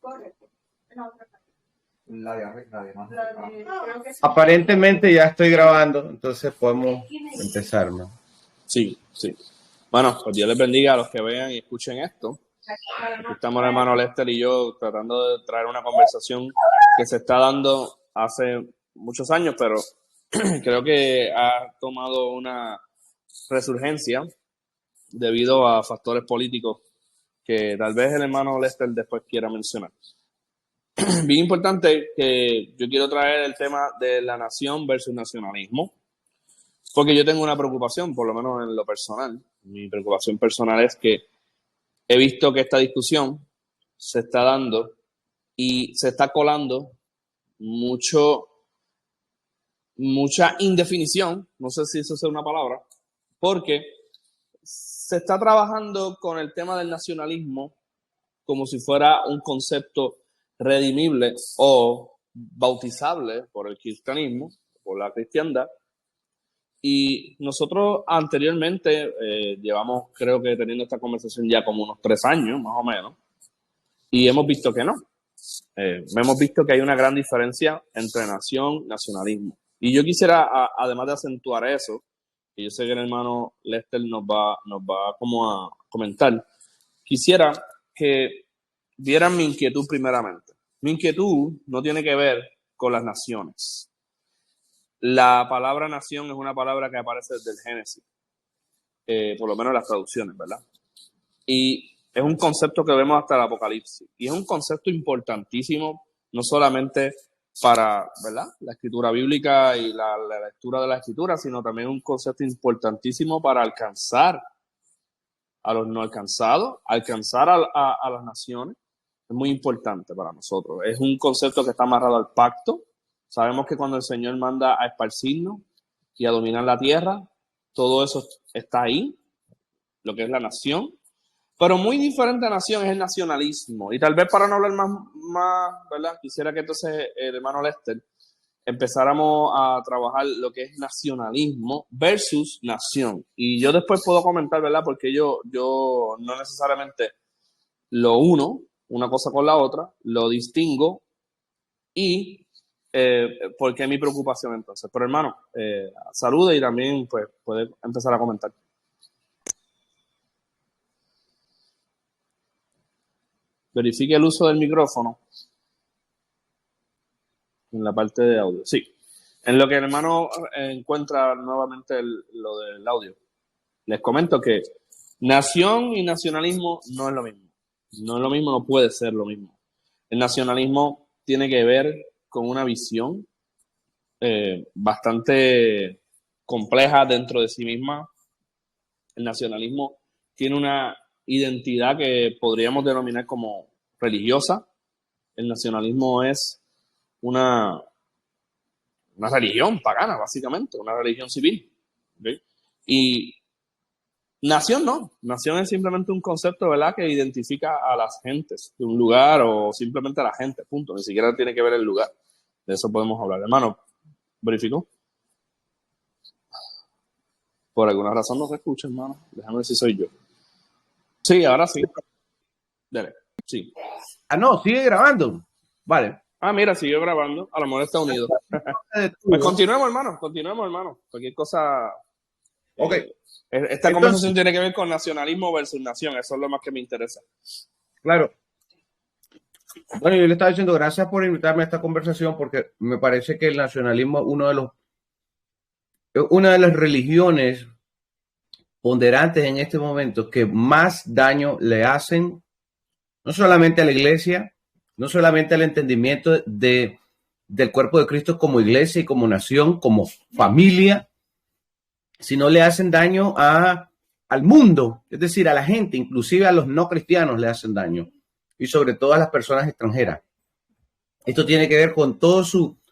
Correcto. La de arriba, además. Aparentemente ya estoy grabando, entonces podemos empezar, ¿no? Sí, sí. Bueno, pues Dios les bendiga a los que vean y escuchen esto. Aquí estamos el hermano Lester y yo tratando de traer una conversación que se está dando hace muchos años, pero creo que ha tomado una resurgencia debido a factores políticos que tal vez el hermano Lester después quiera mencionar. Bien importante que yo quiero traer el tema de la nación versus nacionalismo, porque yo tengo una preocupación, por lo menos en lo personal. Mi preocupación personal es que he visto que esta discusión se está dando y se está colando mucha indefinición, no sé si eso sea una palabra, porque se está trabajando con el tema del nacionalismo como si fuera un concepto redimible o bautizable por el cristianismo, por la cristiandad. Y nosotros anteriormente llevamos, creo que teniendo esta conversación ya como unos 3 años, más o menos, y hemos visto que no. Hemos visto que hay una gran diferencia entre nación y nacionalismo. Y yo quisiera, además de acentuar eso, y yo sé que el hermano Lester nos va como a comentar, quisiera que vieran mi inquietud primeramente. Mi inquietud no tiene que ver con las naciones. La palabra nación es una palabra que aparece desde el Génesis, por lo menos en las traducciones, ¿verdad? Y es un concepto que vemos hasta el Apocalipsis. Y es un concepto importantísimo, no solamente para, ¿verdad?, la escritura bíblica y la lectura de la escritura, sino también un concepto importantísimo para alcanzar a los no alcanzados, alcanzar a las naciones. Es muy importante para nosotros. Es un concepto que está amarrado al pacto. Sabemos que cuando el Señor manda a esparcirnos y a dominar la tierra, todo eso está ahí, lo que es la nación. Pero muy diferente a nación es el nacionalismo. Y tal vez para no hablar más, ¿verdad? Quisiera que entonces el hermano Lester empezáramos a trabajar lo que es nacionalismo versus nación. Y yo después puedo comentar, ¿verdad? Porque yo no necesariamente lo uno, una cosa con la otra, lo distingo y ¿por qué mi preocupación entonces? Pero hermano, salude y también pues puede empezar a comentar. Verifique el uso del micrófono en la parte de audio. Sí. En lo que el hermano encuentra nuevamente lo del audio, les comento que nación y nacionalismo no es lo mismo. No es lo mismo, no puede ser lo mismo. El nacionalismo tiene que ver con una visión bastante compleja dentro de sí misma. El nacionalismo tiene una identidad que podríamos denominar como religiosa. El nacionalismo es una religión pagana, básicamente, una religión civil. ¿Okay? Y nación no. Nación es simplemente un concepto, ¿verdad?, que identifica a las gentes de un lugar o simplemente a la gente, punto. Ni siquiera tiene que ver el lugar. De eso podemos hablar. Hermano, ¿verificó? Por alguna razón no se escucha, hermano. Déjame ver si soy yo. Sí, ahora sí. Dale, sí. No, sigue grabando. Vale. Mira, siguió grabando. A lo mejor está unido. Pues continuemos, hermano. Cualquier cosa. Ok. Esta conversación tiene que ver con nacionalismo versus nación. Eso es lo más que me interesa. Claro. Bueno, yo le estaba diciendo gracias por invitarme a esta conversación porque me parece que el nacionalismo es una de las religiones ponderantes en este momento que más daño le hacen no solamente a la iglesia, no solamente al entendimiento del cuerpo de Cristo como iglesia y como nación, como familia, sino le hacen daño al mundo, es decir, a la gente, inclusive a los no cristianos le hacen daño, y sobre todo a las personas extranjeras. Esto tiene que ver con todo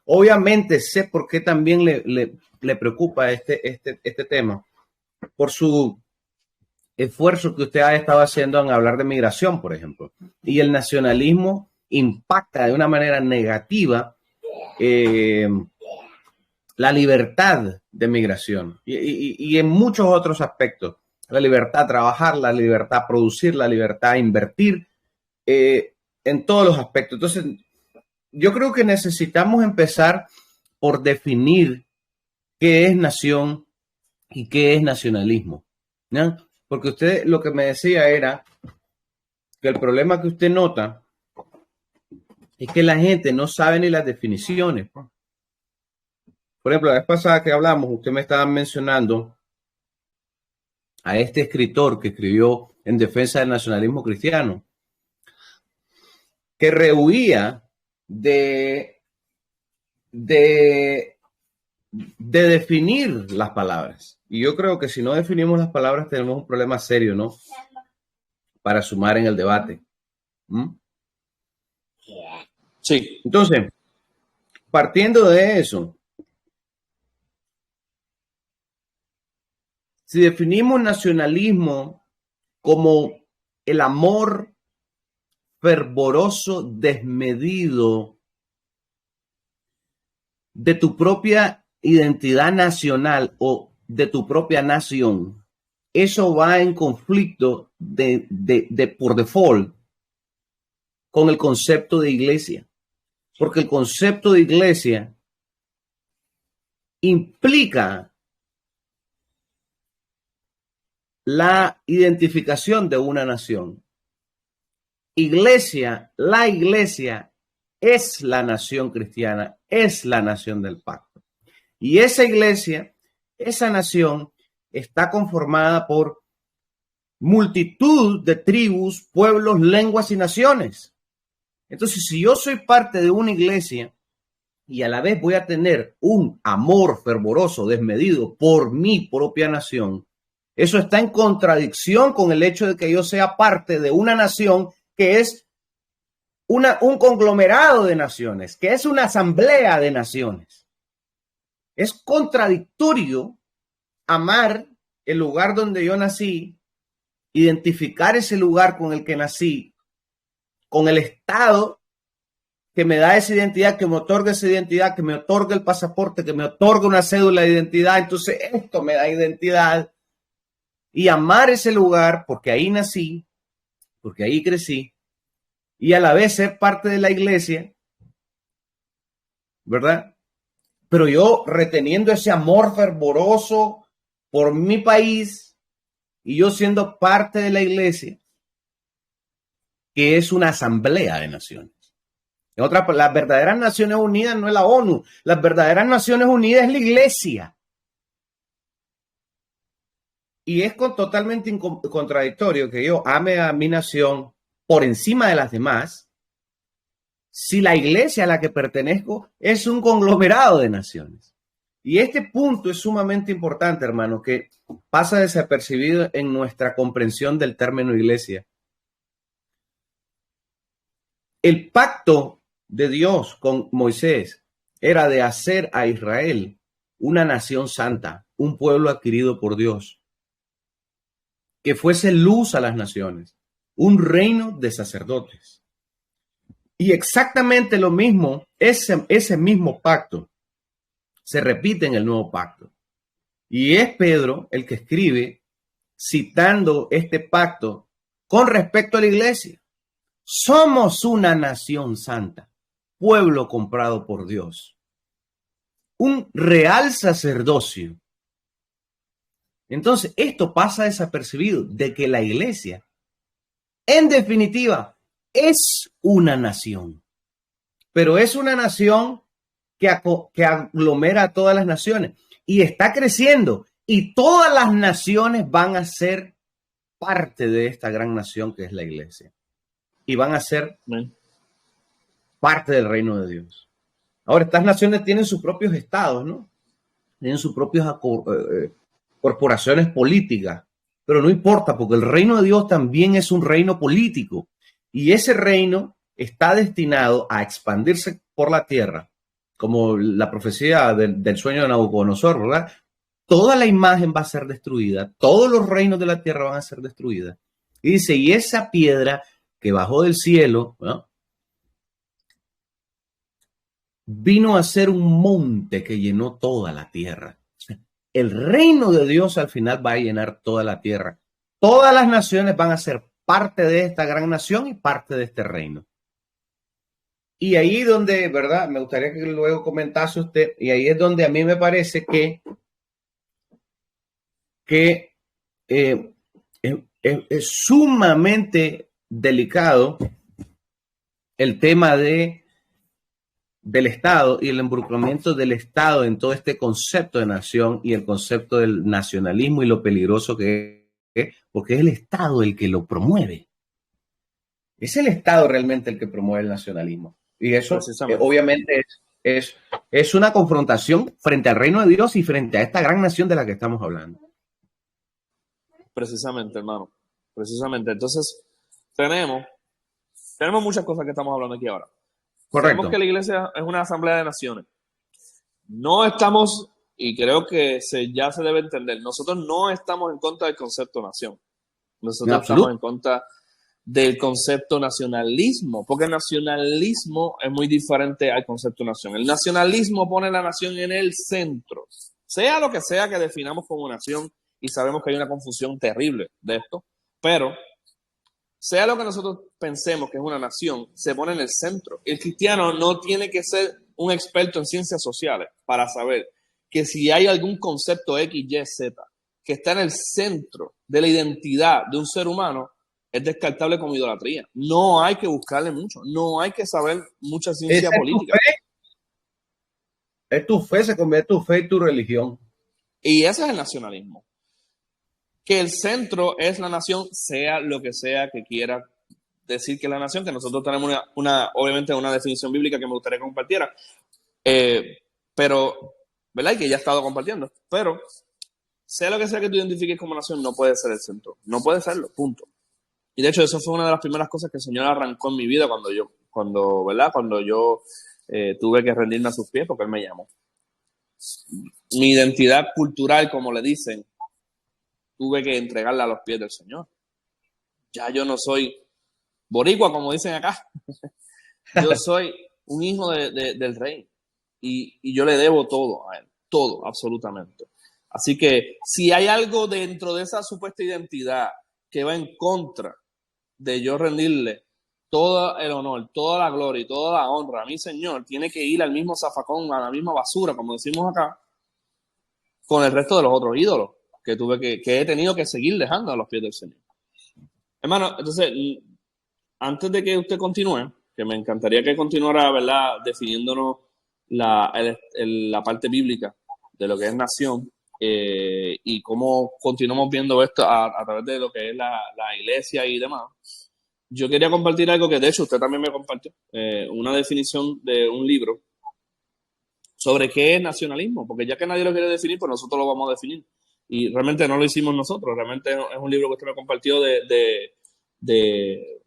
obviamente sé por qué también le preocupa este tema, por su esfuerzo que usted ha estado haciendo en hablar de migración, por ejemplo. Y el nacionalismo impacta de una manera negativa la libertad de migración y en muchos otros aspectos. la libertad a trabajar, la libertad a producir, la libertad a invertir en todos los aspectos. Entonces, yo creo que necesitamos empezar por definir qué es nación y qué es nacionalismo, ¿no? Porque usted lo que me decía era que el problema que usted nota es que la gente no sabe ni las definiciones. Por ejemplo, la vez pasada que hablamos, usted me estaba mencionando a este escritor que escribió en defensa del nacionalismo cristiano, que rehuía de definir las palabras. Y yo creo que si no definimos las palabras tenemos un problema serio, ¿no? Para sumar en el debate. Sí. Entonces, partiendo de eso, si definimos nacionalismo como el amor fervoroso, desmedido de tu propia identidad nacional o de tu propia nación, eso va en conflicto por default con el concepto de iglesia. Porque el concepto de iglesia implica la identificación de una nación. La iglesia es la nación cristiana, es la nación del pacto. Y esa iglesia, esa nación, está conformada por multitud de tribus, pueblos, lenguas y naciones. Entonces, si yo soy parte de una iglesia y a la vez voy a tener un amor fervoroso, desmedido por mi propia nación, eso está en contradicción con el hecho de que yo sea parte de una nación que es un conglomerado de naciones, que es una asamblea de naciones. Es contradictorio amar el lugar donde yo nací, identificar ese lugar con el que nací, con el Estado que me da esa identidad, que me otorga esa identidad, que me otorga el pasaporte, que me otorga una cédula de identidad. Entonces esto me da identidad. Y amar ese lugar porque ahí nací, porque ahí crecí, y a la vez ser parte de la iglesia, ¿verdad? Pero yo reteniendo ese amor fervoroso por mi país y yo siendo parte de la iglesia, que es una asamblea de naciones. En otra, las verdaderas Naciones Unidas no es la ONU, las verdaderas Naciones Unidas es la iglesia. Y es totalmente contradictorio que yo ame a mi nación por encima de las demás si la iglesia a la que pertenezco es un conglomerado de naciones. Y este punto es sumamente importante, hermano, que pasa desapercibido en nuestra comprensión del término iglesia. El pacto de Dios con Moisés era de hacer a Israel una nación santa, un pueblo adquirido por Dios, que fuese luz a las naciones, un reino de sacerdotes. Y exactamente lo mismo, ese mismo pacto se repite en el nuevo pacto. Y es Pedro el que escribe citando este pacto con respecto a la iglesia. Somos una nación santa, pueblo comprado por Dios, un real sacerdocio. Entonces, esto pasa desapercibido de que la iglesia, en definitiva, es una nación, pero es una nación que aglomera a todas las naciones y está creciendo y todas las naciones van a ser parte de esta gran nación que es la iglesia y van a ser parte del reino de Dios. Ahora, estas naciones tienen sus propios estados, ¿no? Tienen sus propias corporaciones políticas, pero no importa porque el reino de Dios también es un reino político y ese reino está destinado a expandirse por la tierra, como la profecía del sueño de Nabucodonosor, ¿verdad? Toda la imagen va a ser destruida, todos los reinos de la tierra van a ser destruidos. Y dice, y esa piedra que bajó del cielo, ¿no?, vino a ser un monte que llenó toda la tierra. el reino de Dios al final va a llenar toda la tierra. Todas las naciones van a ser parte de esta gran nación y parte de este reino. Y ahí donde, ¿verdad? Me gustaría que luego comentase usted, y ahí es donde a mí me parece que es sumamente delicado el tema del Estado y el involucramiento del Estado en todo este concepto de nación y el concepto del nacionalismo y lo peligroso que es, porque es el Estado el que lo promueve. Es el Estado realmente el que promueve el nacionalismo. Y eso obviamente es una confrontación frente al reino de Dios y frente a esta gran nación de la que estamos hablando. Precisamente, hermano. Precisamente. Entonces, tenemos muchas cosas que estamos hablando aquí ahora. Correcto. Sabemos que la iglesia es una asamblea de naciones. No estamos, y creo que ya se debe entender, nosotros no estamos en contra del concepto nación. Nosotros estamos en contra del concepto nacionalismo, porque el nacionalismo es muy diferente al concepto nación. El nacionalismo pone la nación en el centro, sea lo que sea que definamos como nación, y sabemos que hay una confusión terrible de esto, pero sea lo que nosotros pensemos que es una nación, se pone en el centro. El cristiano no tiene que ser un experto en ciencias sociales para saber que si hay algún concepto X, Y, Z que está en el centro de la identidad de un ser humano, es descartable como idolatría. No hay que buscarle mucho, no hay que saber mucha ciencia política. Es tu fe, se convierte tu fe y tu religión. Y ese es el nacionalismo. Que el centro es la nación, sea lo que sea que quiera decir que es la nación, que nosotros tenemos obviamente una definición bíblica que me gustaría que compartiera, pero, ¿verdad? Y que ya he estado compartiendo, pero sea lo que sea que tú identifiques como nación, no puede ser el centro, no puede serlo, punto. Y de hecho eso fue una de las primeras cosas que el Señor arrancó en mi vida cuando yo tuve que rendirme a sus pies porque Él me llamó. Mi identidad cultural, como le dicen, tuve que entregarla a los pies del Señor. Ya yo no soy boricua, como dicen acá. Yo soy un hijo del rey. Y yo le debo todo a Él. Todo, absolutamente. Así que si hay algo dentro de esa supuesta identidad que va en contra de yo rendirle todo el honor, toda la gloria y toda la honra a mi Señor, tiene que ir al mismo zafacón, a la misma basura, como decimos acá, con el resto de los otros ídolos que he tenido que seguir dejando a los pies del Señor. Hermano, entonces, antes de que usted continúe, que me encantaría que continuara, ¿verdad?, definiéndonos la parte bíblica de lo que es nación y cómo continuamos viendo esto a través de lo que es la iglesia y demás. Yo quería compartir algo que, de hecho, usted también me compartió, una definición de un libro sobre qué es nacionalismo, porque ya que nadie lo quiere definir, pues nosotros lo vamos a definir. Y realmente no lo hicimos nosotros, realmente es un libro que usted me compartió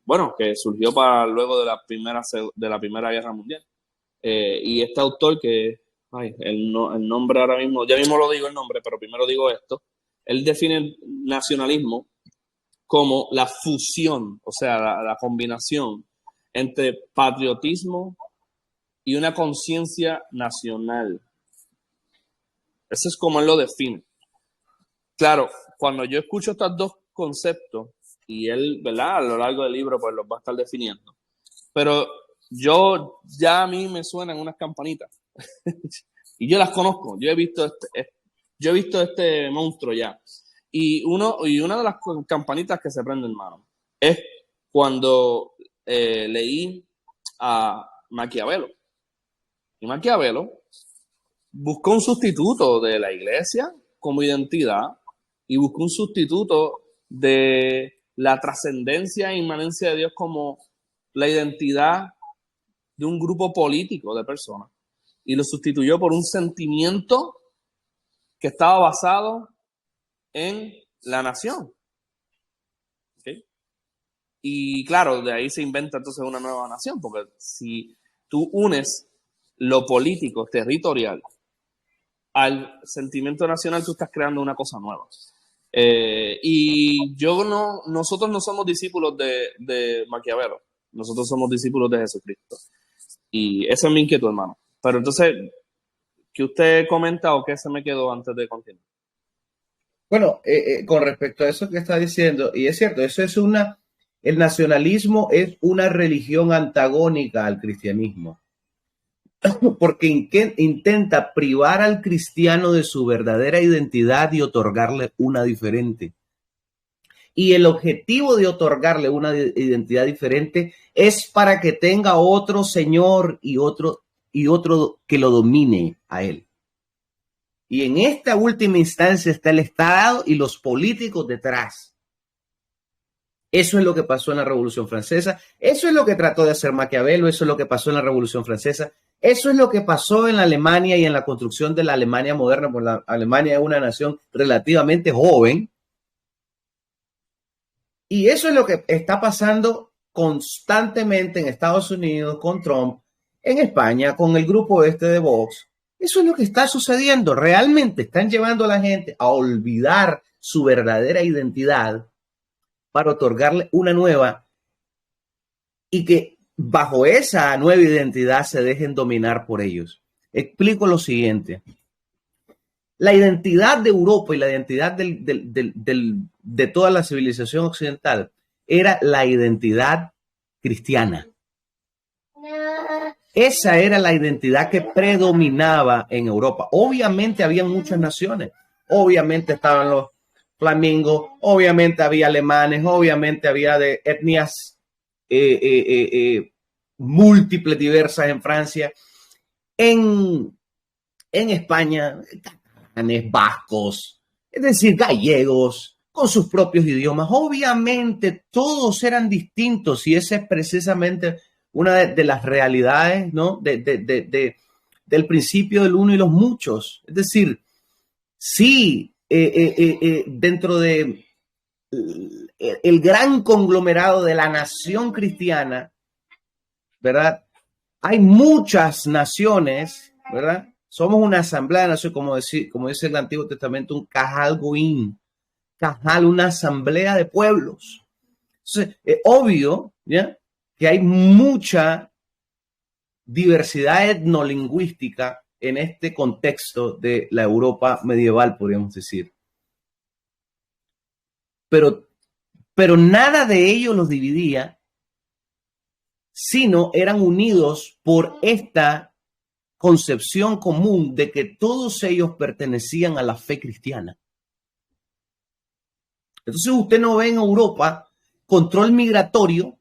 bueno, que surgió luego de la Primera Guerra Mundial. Y este autor que, el nombre ahora mismo, ya mismo lo digo el nombre, pero primero digo esto, él define el nacionalismo como la fusión, o sea, la combinación entre patriotismo y una conciencia nacional. Eso es como él lo define. Claro, cuando yo escucho estos dos conceptos, y él, ¿verdad?, a lo largo del libro pues los va a estar definiendo, pero a mí me suenan unas campanitas y yo las conozco, yo he visto este monstruo ya, y una de las campanitas que se prenden, hermano, es cuando leí a Maquiavelo. Y Maquiavelo buscó un sustituto de la iglesia como identidad y buscó un sustituto de la trascendencia e inmanencia de Dios como la identidad de un grupo político de personas. Y lo sustituyó por un sentimiento que estaba basado en la nación. ¿Okay? Y claro, de ahí se inventa entonces una nueva nación, porque si tú unes lo político, territorial, al sentimiento nacional, tú estás creando una cosa nueva. Y nosotros no somos discípulos de Maquiavelo, nosotros somos discípulos de Jesucristo. Y esa es mi inquietud, hermano. Pero entonces, ¿qué usted comenta o qué se me quedó antes de continuar? Bueno, con respecto a eso que está diciendo, y es cierto, el nacionalismo es una religión antagónica al cristianismo, porque intenta privar al cristiano de su verdadera identidad y otorgarle una diferente. Y el objetivo de otorgarle una identidad diferente es para que tenga otro señor y otro que lo domine a él. Y en esta última instancia está el Estado y los políticos detrás. Eso es lo que pasó en la Revolución Francesa. Eso es lo que trató de hacer Maquiavelo. Eso es lo que pasó en la Revolución Francesa. Eso es lo que pasó en la Alemania y en la construcción de la Alemania moderna, porque la Alemania es una nación relativamente joven. Y eso es lo que está pasando constantemente en Estados Unidos con Trump, en España con el grupo este de Vox. Eso es lo que está sucediendo. Realmente están llevando a la gente a olvidar su verdadera identidad para otorgarle una nueva y que bajo esa nueva identidad se dejen dominar por ellos. Explico lo siguiente. La identidad de Europa y la identidad de toda la civilización occidental era la identidad cristiana. Esa era la identidad que predominaba en Europa. Obviamente había muchas naciones. Obviamente estaban los flamingos, obviamente había alemanes, obviamente había de etnias múltiples, diversas en Francia. En España, vascos, es decir, gallegos, con sus propios idiomas. Obviamente todos eran distintos y esa es precisamente una de las realidades, ¿no? Del principio del uno y los muchos. Es decir, sí, dentro de el gran conglomerado de la nación cristiana, ¿verdad? Hay muchas naciones, ¿verdad? Somos una asamblea de naciones, como dice el Antiguo Testamento, un Cajal Goín, Cajal, una asamblea de pueblos. Entonces, es obvio, ¿ya?, que hay mucha diversidad etnolingüística en este contexto de la Europa medieval, podríamos decir. Pero nada de ello los dividía, sino eran unidos por esta concepción común de que todos ellos pertenecían a la fe cristiana. Entonces usted no ve en Europa control migratorio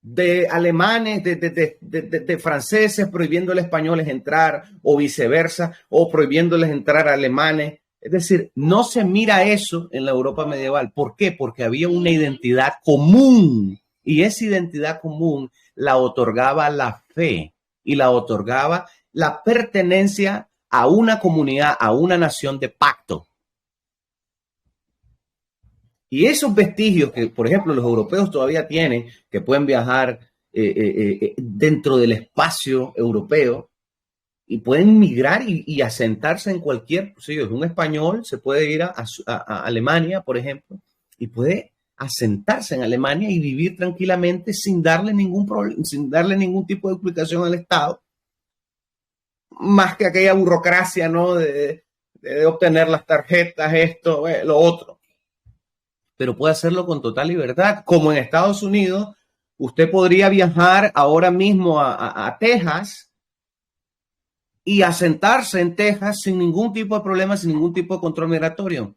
de alemanes, de franceses prohibiéndoles españoles entrar o viceversa, o prohibiéndoles entrar a alemanes. Es decir, no se mira eso en la Europa medieval. ¿Por qué? Porque había una identidad común y esa identidad común la otorgaba la fe y la otorgaba la pertenencia a una comunidad, a una nación de pacto. Y esos vestigios que, por ejemplo, los europeos todavía tienen, que pueden viajar dentro del espacio europeo y pueden migrar y asentarse en cualquier, pues, un español se puede ir a Alemania, por ejemplo, y puede asentarse en Alemania y vivir tranquilamente sin darle ningún problema, sin darle ningún tipo de explicación al Estado, más que aquella burocracia, ¿no?, de obtener las tarjetas, esto, lo otro. Pero puede hacerlo con total libertad. Como en Estados Unidos, usted podría viajar ahora mismo a Texas y asentarse en Texas sin ningún tipo de problema, sin ningún tipo de control migratorio.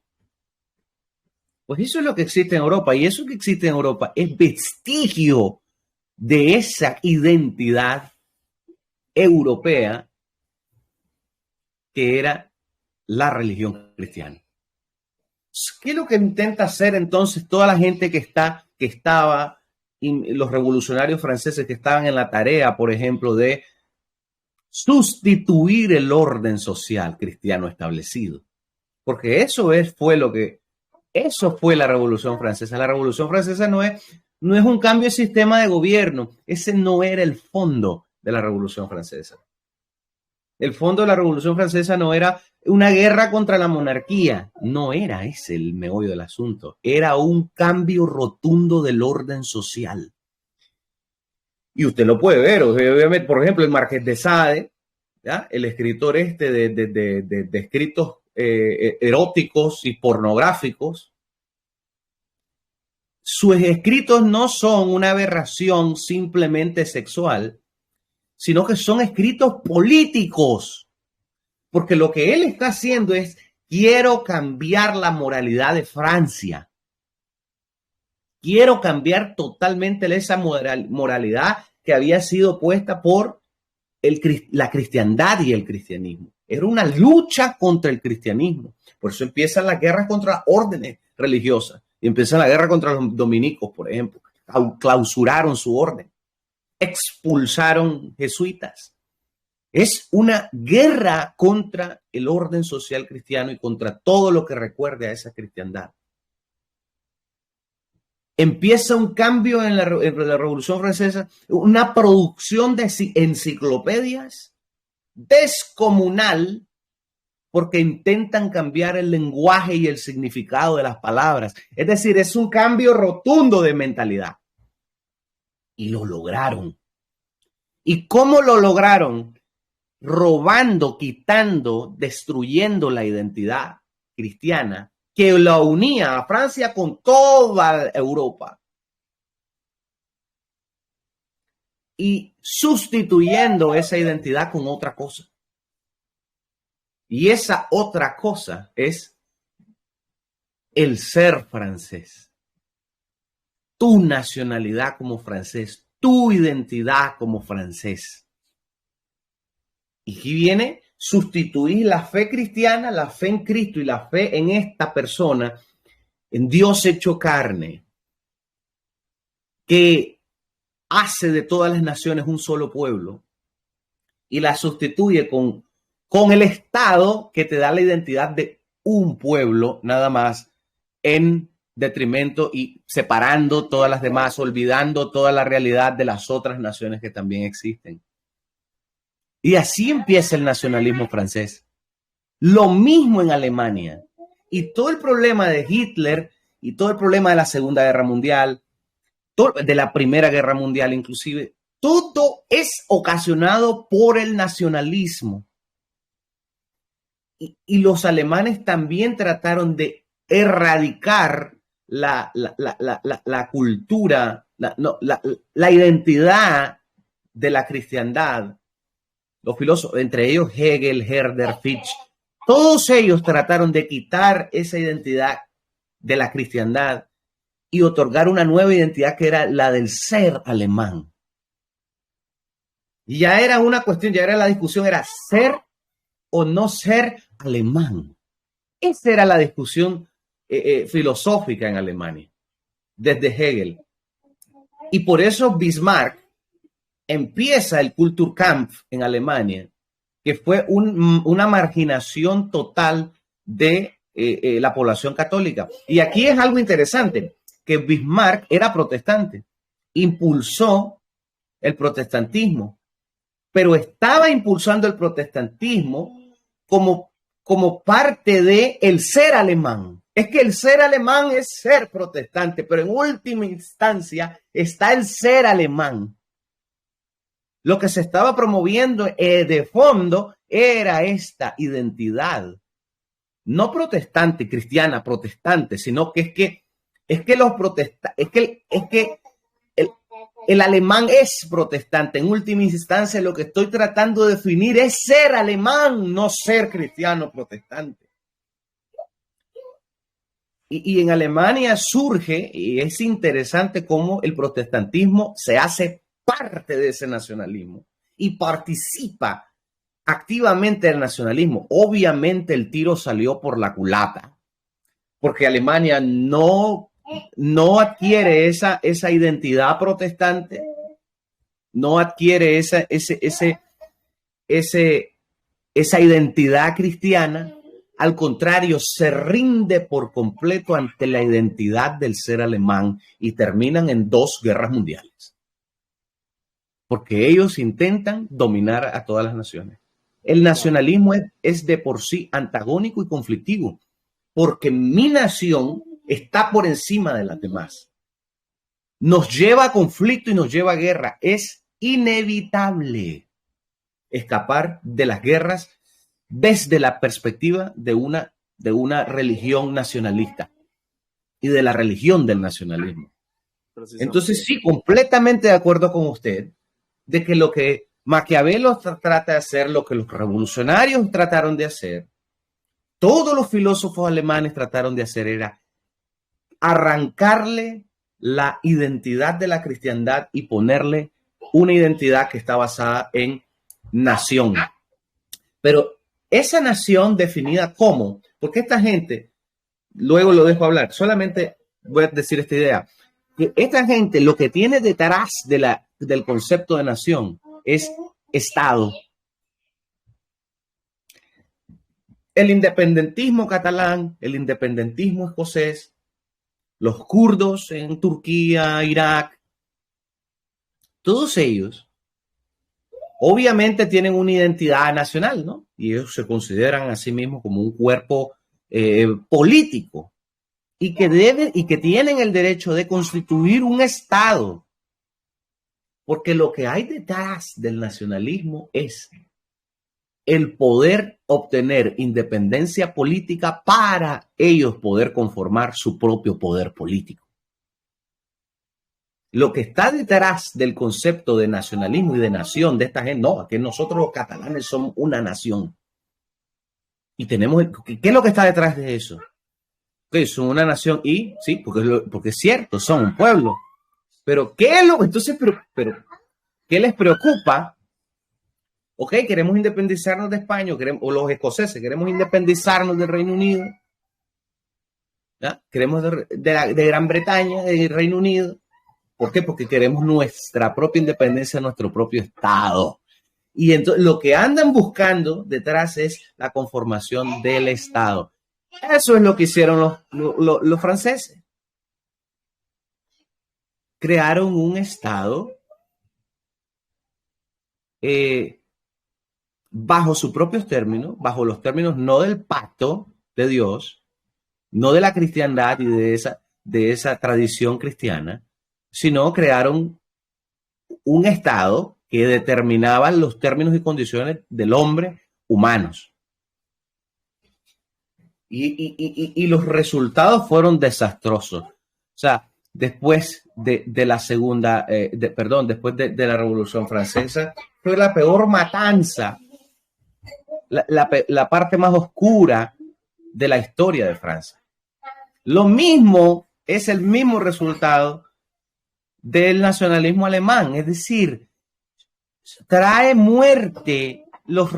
Pues eso es lo que existe en Europa, y eso que existe en Europa es vestigio de esa identidad europea que era la religión cristiana. ¿Qué es lo que intenta hacer entonces toda la gente que estaba, los revolucionarios franceses que estaban en la tarea, por ejemplo, de sustituir el orden social cristiano establecido? Porque eso fue la Revolución Francesa. La Revolución Francesa no es un cambio de sistema de gobierno. Ese no era el fondo de la Revolución Francesa. El fondo de la Revolución Francesa no era una guerra contra la monarquía. No era ese el meollo del asunto. Era un cambio rotundo del orden social. Y usted lo puede ver. Obviamente, por ejemplo, el Marqués de Sade, ¿ya?, el escritor de escritos eróticos y pornográficos. Sus escritos no son una aberración simplemente sexual, sino que son escritos políticos, porque lo que él está haciendo es: quiero cambiar la moralidad de Francia. Quiero cambiar totalmente esa moralidad que había sido puesta por la cristiandad y el cristianismo. Era una lucha contra el cristianismo. Por eso empiezan las guerras contra órdenes religiosas. Y empiezan la guerra contra los dominicos, por ejemplo. Clausuraron su orden. Expulsaron jesuitas. Es una guerra contra el orden social cristiano y contra todo lo que recuerde a esa cristiandad. Empieza un cambio en la Revolución Francesa, una producción de enciclopedias descomunal, porque intentan cambiar el lenguaje y el significado de las palabras. Es decir, es un cambio rotundo de mentalidad. Y lo lograron. ¿Y cómo lo lograron? Robando, quitando, destruyendo la identidad cristiana que la unía a Francia con toda Europa. Y sustituyendo esa identidad con otra cosa. Y esa otra cosa es el ser francés. Tu nacionalidad como francés, tu identidad como francés. Y aquí viene sustituir la fe cristiana, la fe en Cristo y la fe en esta persona, en Dios hecho carne, que hace de todas las naciones un solo pueblo, y la sustituye con el Estado, que te da la identidad de un pueblo nada más, en detrimento y separando todas las demás, olvidando toda la realidad de las otras naciones que también existen. Y así empieza el nacionalismo francés. Lo mismo en Alemania. Y todo el problema de Hitler y todo el problema de la Segunda Guerra Mundial, de la Primera Guerra Mundial inclusive, todo es ocasionado por el nacionalismo. Y los alemanes también trataron de erradicar la cultura, la identidad de la cristiandad. Los filósofos, entre ellos Hegel, Herder, Fichte, todos ellos trataron de quitar esa identidad de la cristiandad y otorgar una nueva identidad que era la del ser alemán. Y ya era una cuestión, ya era la discusión, era ser o no ser alemán. Esa era la discusión filosófica en Alemania, desde Hegel. Y por eso Bismarck empieza el Kulturkampf en Alemania, que fue una marginación total de la población católica. Y aquí es algo interesante, que Bismarck era protestante, impulsó el protestantismo, pero estaba impulsando el protestantismo como parte de el ser alemán. Es que el ser alemán es ser protestante, pero en última instancia está el ser alemán. Lo que se estaba promoviendo de fondo era esta identidad, no protestante, cristiana, protestante, sino que los protestantes, el alemán es protestante. En última instancia, lo que estoy tratando de definir es ser alemán, no ser cristiano protestante. Y en Alemania surge, y es interesante cómo el protestantismo se hace parte de ese nacionalismo y participa activamente del nacionalismo. Obviamente el tiro salió por la culata, porque Alemania no adquiere esa identidad protestante, no adquiere esa identidad cristiana. Al contrario, se rinde por completo ante la identidad del ser alemán y terminan en 2 guerras mundiales. Porque ellos intentan dominar a todas las naciones. El nacionalismo es de por sí antagónico y conflictivo, porque mi nación está por encima de las demás. Nos lleva a conflicto y nos lleva a guerra. Es inevitable escapar de las guerras desde la perspectiva de una religión nacionalista y de la religión del nacionalismo. Entonces, sí, completamente de acuerdo con usted de que lo que Maquiavelo trata de hacer, lo que los revolucionarios trataron de hacer, todos los filósofos alemanes trataron de hacer era arrancarle la identidad de la cristiandad y ponerle una identidad que está basada en nación. Pero esa nación definida como, porque esta gente, luego lo dejo hablar, solamente voy a decir esta idea, que esta gente lo que tiene detrás del concepto de nación es Estado. El independentismo catalán, el independentismo escocés, los kurdos en Turquía, Irak, todos ellos obviamente tienen una identidad nacional, ¿no? Y ellos se consideran a sí mismos como un cuerpo político y que tienen el derecho de constituir un Estado. Porque lo que hay detrás del nacionalismo es el poder obtener independencia política para ellos poder conformar su propio poder político. Lo que está detrás del concepto de nacionalismo y de nación de esta gente, no, que nosotros los catalanes somos una nación. Y tenemos, ¿qué es lo que está detrás de eso? Que son una nación y, sí, porque es cierto, son un pueblo. Pero, ¿qué es lo que entonces, pero ¿qué les preocupa? Ok, queremos independizarnos de España, o los escoceses, queremos independizarnos del Reino Unido. ¿Ya? Queremos de Gran Bretaña, del Reino Unido. ¿Por qué? Porque queremos nuestra propia independencia, nuestro propio Estado. Y entonces lo que andan buscando detrás es la conformación del Estado. Eso es lo que hicieron los franceses. Crearon un Estado bajo sus propios términos, bajo los términos no del pacto de Dios, no de la cristiandad y de esa tradición cristiana, sino crearon un Estado que determinaba los términos y condiciones del hombre humanos. Y los resultados fueron desastrosos. O sea, después de la segunda, después de la Revolución Francesa, fue la peor matanza, la parte más oscura de la historia de Francia. Lo mismo es el mismo resultado del nacionalismo alemán, es decir, trae muerte, los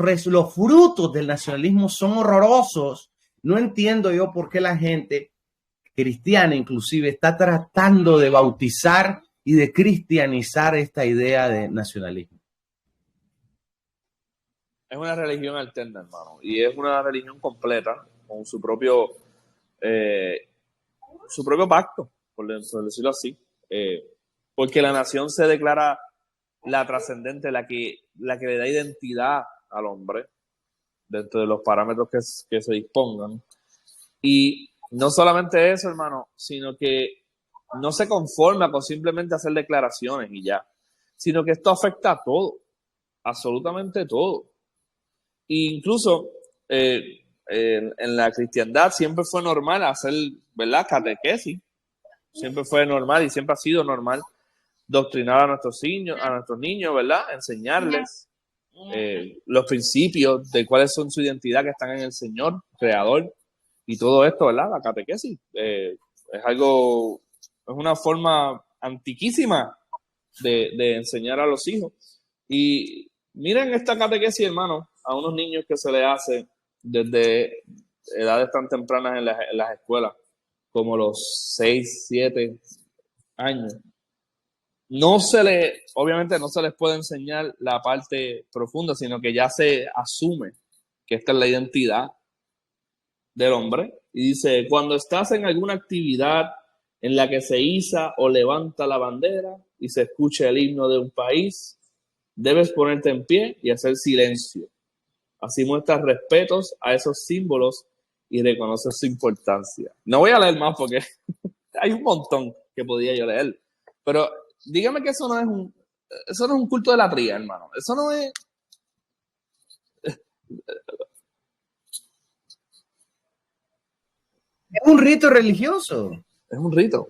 frutos del nacionalismo son horrorosos. No entiendo yo por qué la gente cristiana inclusive está tratando de bautizar y de cristianizar esta idea de nacionalismo. Es una religión alterna, hermano, y es una religión completa con su propio pacto, por decirlo así, porque la nación se declara la trascendente, la que le da identidad al hombre dentro de los parámetros que se dispongan. Y no solamente eso, hermano, sino que no se conforma con simplemente hacer declaraciones y ya, sino que esto afecta a todo, absolutamente todo. E incluso en la cristiandad siempre fue normal hacer, ¿verdad?, catequesis. Siempre fue normal y siempre ha sido normal doctrinar a nuestros niños, ¿verdad? Enseñarles los principios de cuáles son su identidad, que están en el Señor, Creador, y todo esto, ¿verdad? La catequesis es una forma antiquísima de enseñar a los hijos. Y miren esta catequesis, hermano, a unos niños que se le hace desde edades tan tempranas en las escuelas, como los 6, 7 años. Obviamente no se les puede enseñar la parte profunda, sino que ya se asume que esta es la identidad del hombre. Y dice, cuando estás en alguna actividad en la que se iza o levanta la bandera y se escucha el himno de un país, debes ponerte en pie y hacer silencio. Así muestras respetos a esos símbolos y reconoces su importancia. No voy a leer más porque hay un montón que podía yo leer. Pero dígame que eso no es un culto de la tría, hermano. Eso no es... Es un rito religioso. Es un rito.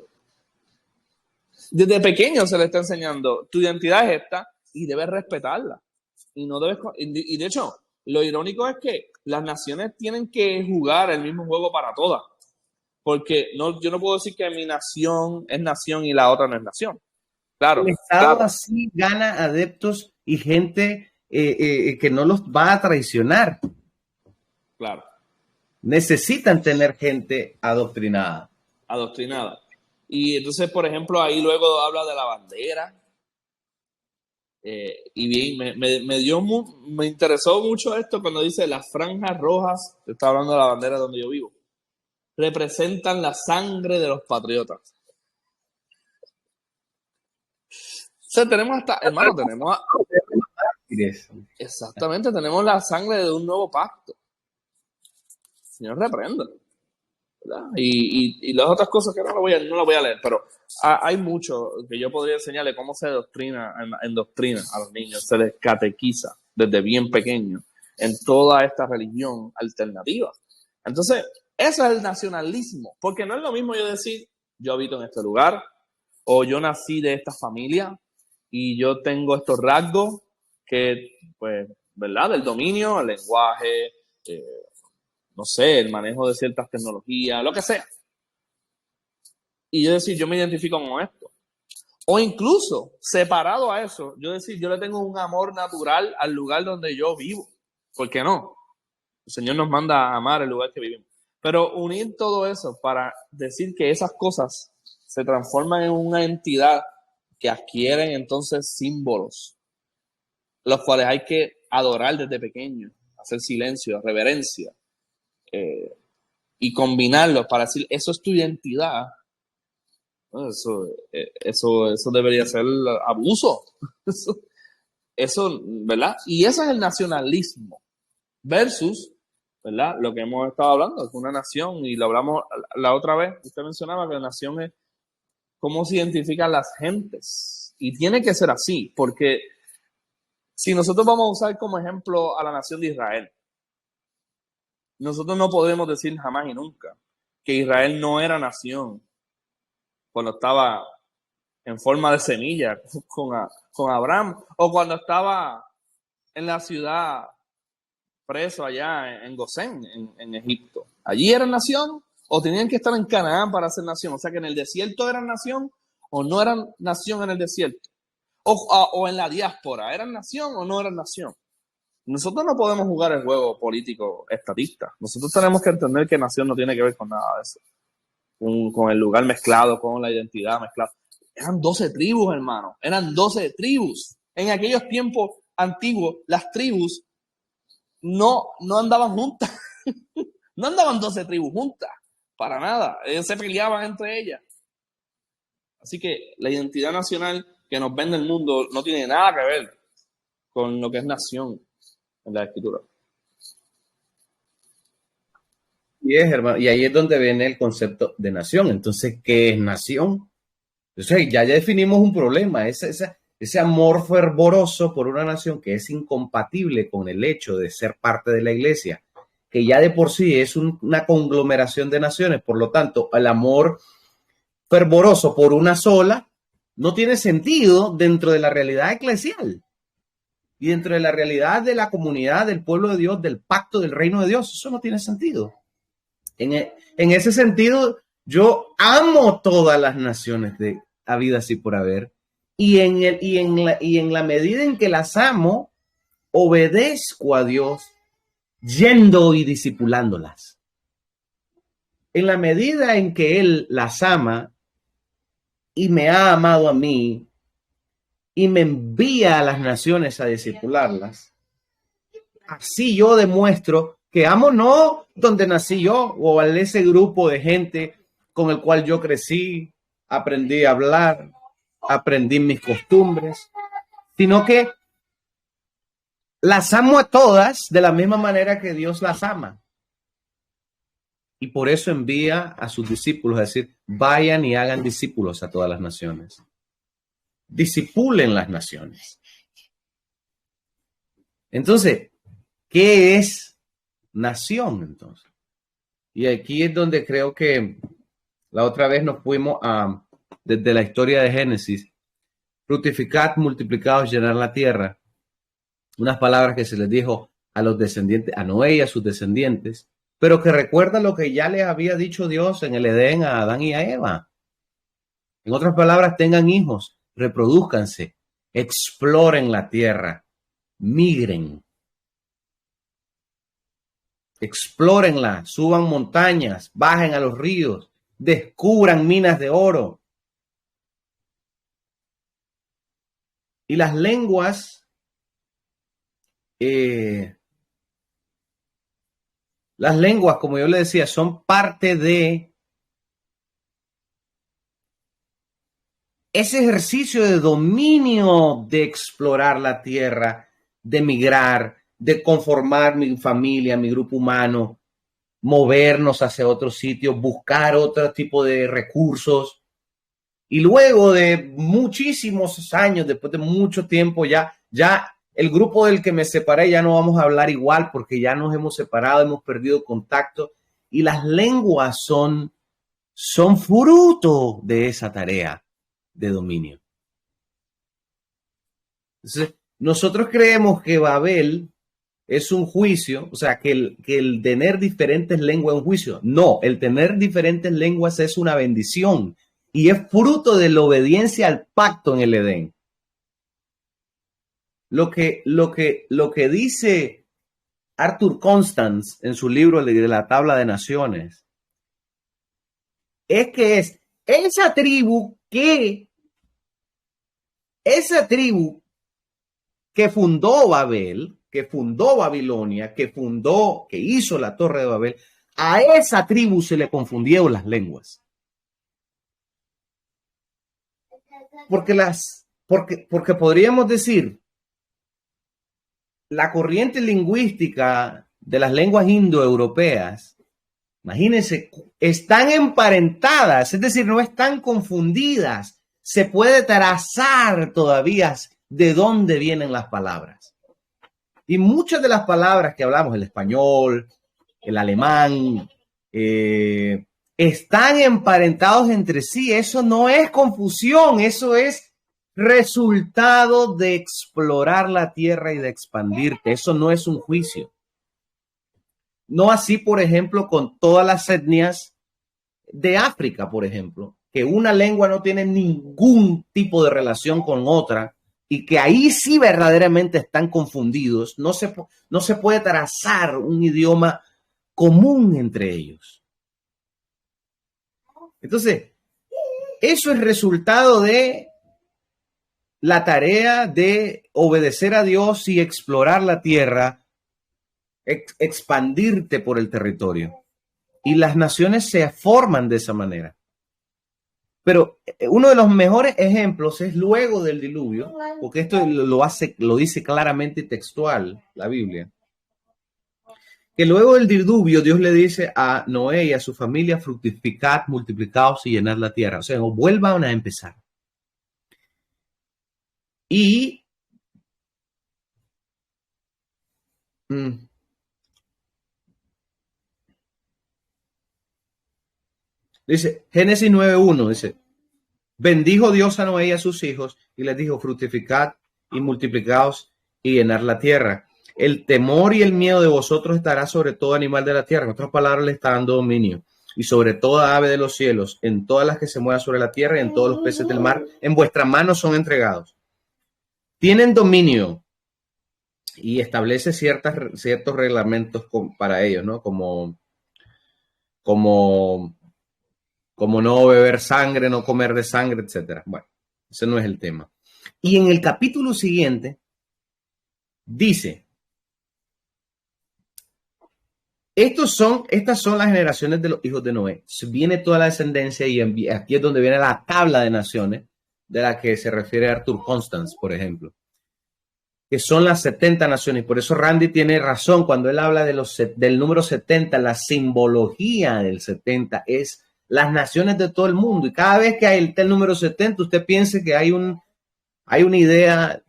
Desde pequeño se le está enseñando, tu identidad es esta y debes respetarla. Y no debes, y de hecho, lo irónico es que las naciones tienen que jugar el mismo juego para todas. Porque yo no puedo decir que mi nación es nación y la otra no es nación. Claro. El Estado así gana adeptos y gente que no los va a traicionar. Claro. Necesitan tener gente adoctrinada. Adoctrinada. Y entonces, por ejemplo, ahí luego habla de la bandera. Y bien, me interesó mucho esto cuando dice las franjas rojas, está hablando de la bandera donde yo vivo, representan la sangre de los patriotas. O sea, tenemos hasta, hermano, exactamente, tenemos la sangre de un nuevo pacto. Señor, reprenda. Y las otras cosas que no la voy a leer, pero hay mucho que yo podría enseñarle cómo se doctrina en doctrina a los niños, se les catequiza desde bien pequeño en toda esta religión alternativa. Entonces, eso es el nacionalismo, porque no es lo mismo yo decir, yo habito en este lugar, o yo nací de esta familia, y yo tengo estos rasgos que, pues, ¿verdad? Del dominio, el lenguaje, no sé, el manejo de ciertas tecnologías, lo que sea. Y yo decir, yo me identifico con esto. O incluso, separado a eso, yo decir, yo le tengo un amor natural al lugar donde yo vivo. ¿Por qué no? El Señor nos manda a amar el lugar que vivimos. Pero unir todo eso para decir que esas cosas se transforman en una entidad que adquieren entonces símbolos, los cuales hay que adorar desde pequeño, hacer silencio, reverencia. Y combinarlos para decir, eso es tu identidad. Eso debería ser abuso. Eso, ¿verdad? Y eso es el nacionalismo versus, ¿verdad? Lo que hemos estado hablando, es una nación, y lo hablamos la otra vez, usted mencionaba que la nación es cómo se identifican las gentes. Y tiene que ser así, porque si nosotros vamos a usar como ejemplo a la nación de Israel, nosotros no podemos decir jamás y nunca que Israel no era nación cuando estaba en forma de semilla con Abraham, o cuando estaba en la ciudad preso allá en Gosén, en Egipto. ¿Allí eran nación o tenían que estar en Canaán para ser nación? O sea, que en el desierto eran nación o no eran nación en el desierto. O en la diáspora, ¿eran nación o no eran nación? Nosotros no podemos jugar el juego político estatista. Nosotros tenemos que entender que nación no tiene que ver con nada de eso. Con el lugar mezclado, con la identidad mezclada. Eran 12 tribus, hermano. Eran 12 tribus. En aquellos tiempos antiguos, las tribus no andaban juntas. No andaban 12 tribus juntas. Para nada. Ellos se peleaban entre ellas. Así que la identidad nacional que nos vende el mundo no tiene nada que ver con lo que es nación en la escritura. Y es, hermano, y ahí es donde viene el concepto de nación. Entonces, ¿qué es nación? Entonces, ya definimos un problema. Ese amor fervoroso por una nación que es incompatible con el hecho de ser parte de la iglesia, que ya de por sí es una conglomeración de naciones. Por lo tanto, el amor fervoroso por una sola no tiene sentido dentro de la realidad eclesial y dentro de la realidad de la comunidad, del pueblo de Dios, del pacto del reino de Dios. Eso no tiene sentido. En ese sentido, yo amo todas las naciones de habidas y por haber, y en la medida en que las amo, obedezco a Dios yendo y discipulándolas. En la medida en que Él las ama y me ha amado a mí y me envía a las naciones a discipularlas, así yo demuestro que amo no donde nací yo o a ese grupo de gente con el cual yo crecí, aprendí a hablar, aprendí mis costumbres, sino que las amo a todas de la misma manera que Dios las ama. Y por eso envía a sus discípulos a decir, vayan y hagan discípulos a todas las naciones. Discipulen las naciones. Entonces, ¿qué es nación entonces? Y aquí es donde creo que la otra vez nos fuimos desde la historia de Génesis. Fructificad, multiplicaos, llenar la tierra. Unas palabras que se les dijo a los descendientes, a Noé y a sus descendientes, pero que recuerda lo que ya les había dicho Dios en el Edén a Adán y a Eva. En otras palabras, tengan hijos, reproduzcanse, exploren la tierra, migren, explórenla, suban montañas, bajen a los ríos, descubran minas de oro. Y las lenguas, como yo le decía, son parte de ese ejercicio de dominio, de explorar la tierra, de migrar, de conformar mi familia, mi grupo humano, movernos hacia otro sitio, buscar otro tipo de recursos. Y luego de muchísimos años, después de mucho tiempo, ya el grupo del que me separé ya no vamos a hablar igual porque ya nos hemos separado, hemos perdido contacto. Y las lenguas son fruto de esa tarea de dominio. Entonces, nosotros creemos que Babel es un juicio, o sea, que el tener diferentes lenguas es un juicio. No, el tener diferentes lenguas es una bendición y es fruto de la obediencia al pacto en el Edén. Lo que dice Arthur Constance en su libro de la Tabla de Naciones es que es esa tribu que fundó Babel, que fundó Babilonia, que hizo la Torre de Babel, a esa tribu se le confundieron las lenguas. Porque podríamos decir, la corriente lingüística de las lenguas indoeuropeas, imagínense, están emparentadas, es decir, no están confundidas. Se puede trazar todavía de dónde vienen las palabras. Y muchas de las palabras que hablamos, el español, el alemán, están emparentados entre sí. Eso no es confusión, eso es resultado de explorar la tierra y de expandirte. Eso no es un juicio. No así, por ejemplo, con todas las etnias de África, por ejemplo, que una lengua no tiene ningún tipo de relación con otra y que ahí sí verdaderamente están confundidos. No se puede trazar un idioma común entre ellos. Entonces, eso es resultado de la tarea de obedecer a Dios y explorar la tierra, expandirte por el territorio. Y las naciones se forman de esa manera. Pero uno de los mejores ejemplos es luego del diluvio, porque esto lo dice claramente textual la Biblia. Que luego del diluvio Dios le dice a Noé y a su familia: fructificad, multiplicaos y llenad la tierra. O sea, vuelvan a empezar. Y dice Génesis 9:1, dice: bendijo Dios a Noé y a sus hijos y les dijo: fructificad y multiplicaos y llenad la tierra. El temor y el miedo de vosotros estará sobre todo animal de la tierra. En otras palabras, le está dando dominio. Y sobre toda ave de los cielos, en todas las que se muevan sobre la tierra y en todos los peces del mar, en vuestras manos son entregados. Tienen dominio y establece ciertos reglamentos para ellos, ¿no? Como no beber sangre, no comer de sangre, etcétera. Bueno, ese no es el tema. Y en el capítulo siguiente dice: estas son las generaciones de los hijos de Noé. Viene toda la descendencia y aquí es donde viene la tabla de naciones de la que se refiere Arthur Constance, por ejemplo, que son las 70 naciones. Por eso Randy tiene razón cuando él habla del número 70. La simbología del 70 es las naciones de todo el mundo. Y cada vez que hay el número 70, usted piense que hay una idea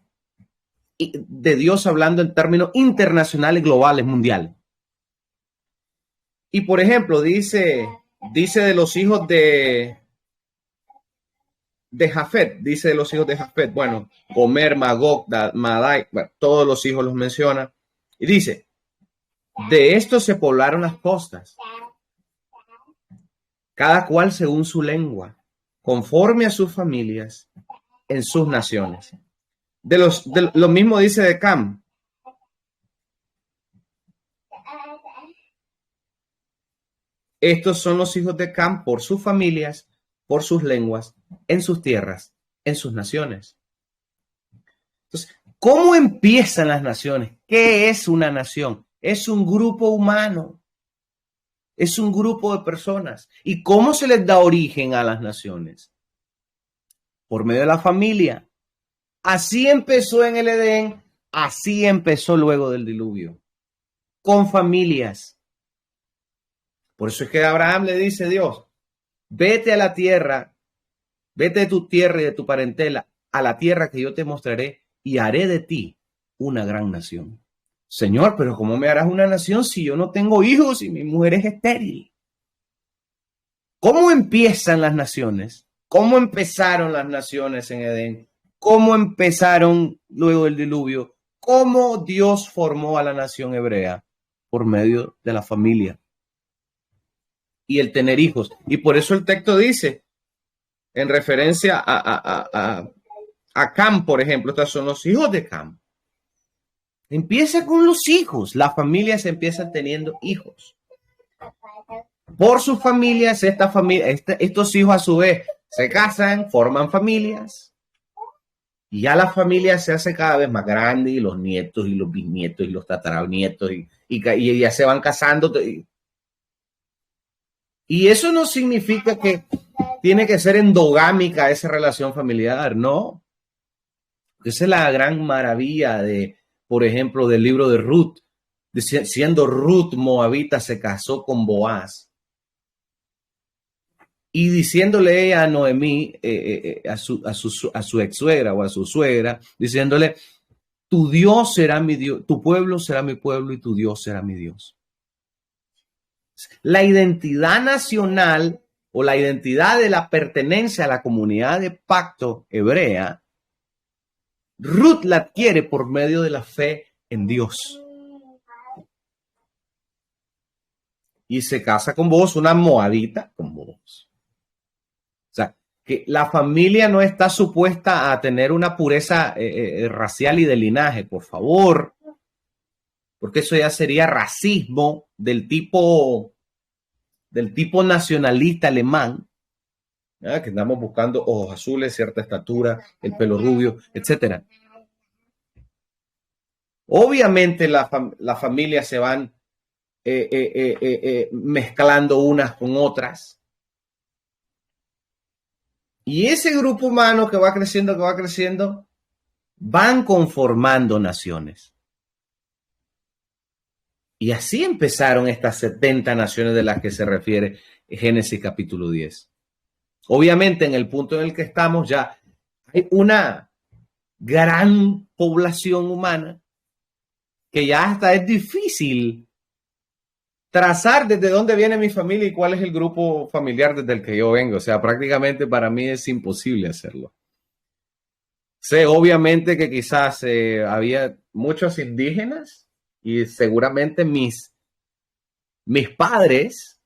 de Dios hablando en términos internacionales, globales, mundiales. Y por ejemplo, dice de los hijos de Jafet, dice de los hijos de Jafet, bueno, Gomer, Magog, Madai, bueno, todos los hijos los menciona. Y dice, de estos se poblaron las costas, cada cual según su lengua, conforme a sus familias, en sus naciones. Lo mismo dice de Cam. Estos son los hijos de Cam por sus familias, por sus lenguas, en sus tierras, en sus naciones. Entonces, ¿cómo empiezan las naciones? ¿Qué es una nación? Es un grupo humano. Es un grupo de personas. ¿Y cómo se les da origen a las naciones? Por medio de la familia. Así empezó en el Edén, así empezó luego del diluvio. Con familias. Por eso es que a Abraham le dice Dios, vete a la tierra, vete de tu tierra y de tu parentela a la tierra que yo te mostraré y haré de ti una gran nación. Señor, pero ¿cómo me harás una nación si yo no tengo hijos y mi mujer es estéril? ¿Cómo empiezan las naciones? ¿Cómo empezaron las naciones en Edén? ¿Cómo empezaron luego del diluvio? ¿Cómo Dios formó a la nación hebrea? Por medio de la familia y el tener hijos. Y por eso el texto dice, en referencia a Cam, por ejemplo, estos son los hijos de Cam. Empieza con los hijos. Las familias empiezan teniendo hijos. Por sus familias, estos hijos a su vez se casan, forman familias. Y ya la familia se hace cada vez más grande y los nietos y los bisnietos y los tataranietos y ya se van casando. Y eso no significa que tiene que ser endogámica esa relación familiar, no. Esa es la gran maravilla por ejemplo, del libro de Ruth. Siendo Ruth moabita, se casó con Boaz. Y diciéndole ella a Noemí, a su ex suegra o a su suegra, diciéndole, tu Dios será mi Dios, tu pueblo será mi pueblo y tu Dios será mi Dios. La identidad nacional o la identidad de la pertenencia a la comunidad de pacto hebrea, Ruth la adquiere por medio de la fe en Dios. Y se casa con vos, una moabita con vos. O sea, que la familia no está supuesta a tener una pureza racial y de linaje, por favor. Porque eso ya sería racismo del tipo nacionalista alemán, ¿verdad? Que andamos buscando ojos azules, cierta estatura, el pelo rubio, etcétera. Obviamente las familias se van mezclando unas con otras. Y ese grupo humano que va creciendo, van conformando naciones. Y así empezaron estas 70 naciones de las que se refiere Génesis capítulo 10. Obviamente, en el punto en el que estamos ya hay una gran población humana que ya hasta es difícil trazar desde dónde viene mi familia y cuál es el grupo familiar desde el que yo vengo. O sea, prácticamente para mí es imposible hacerlo. Sé, obviamente, que quizás había muchos indígenas y seguramente mis padres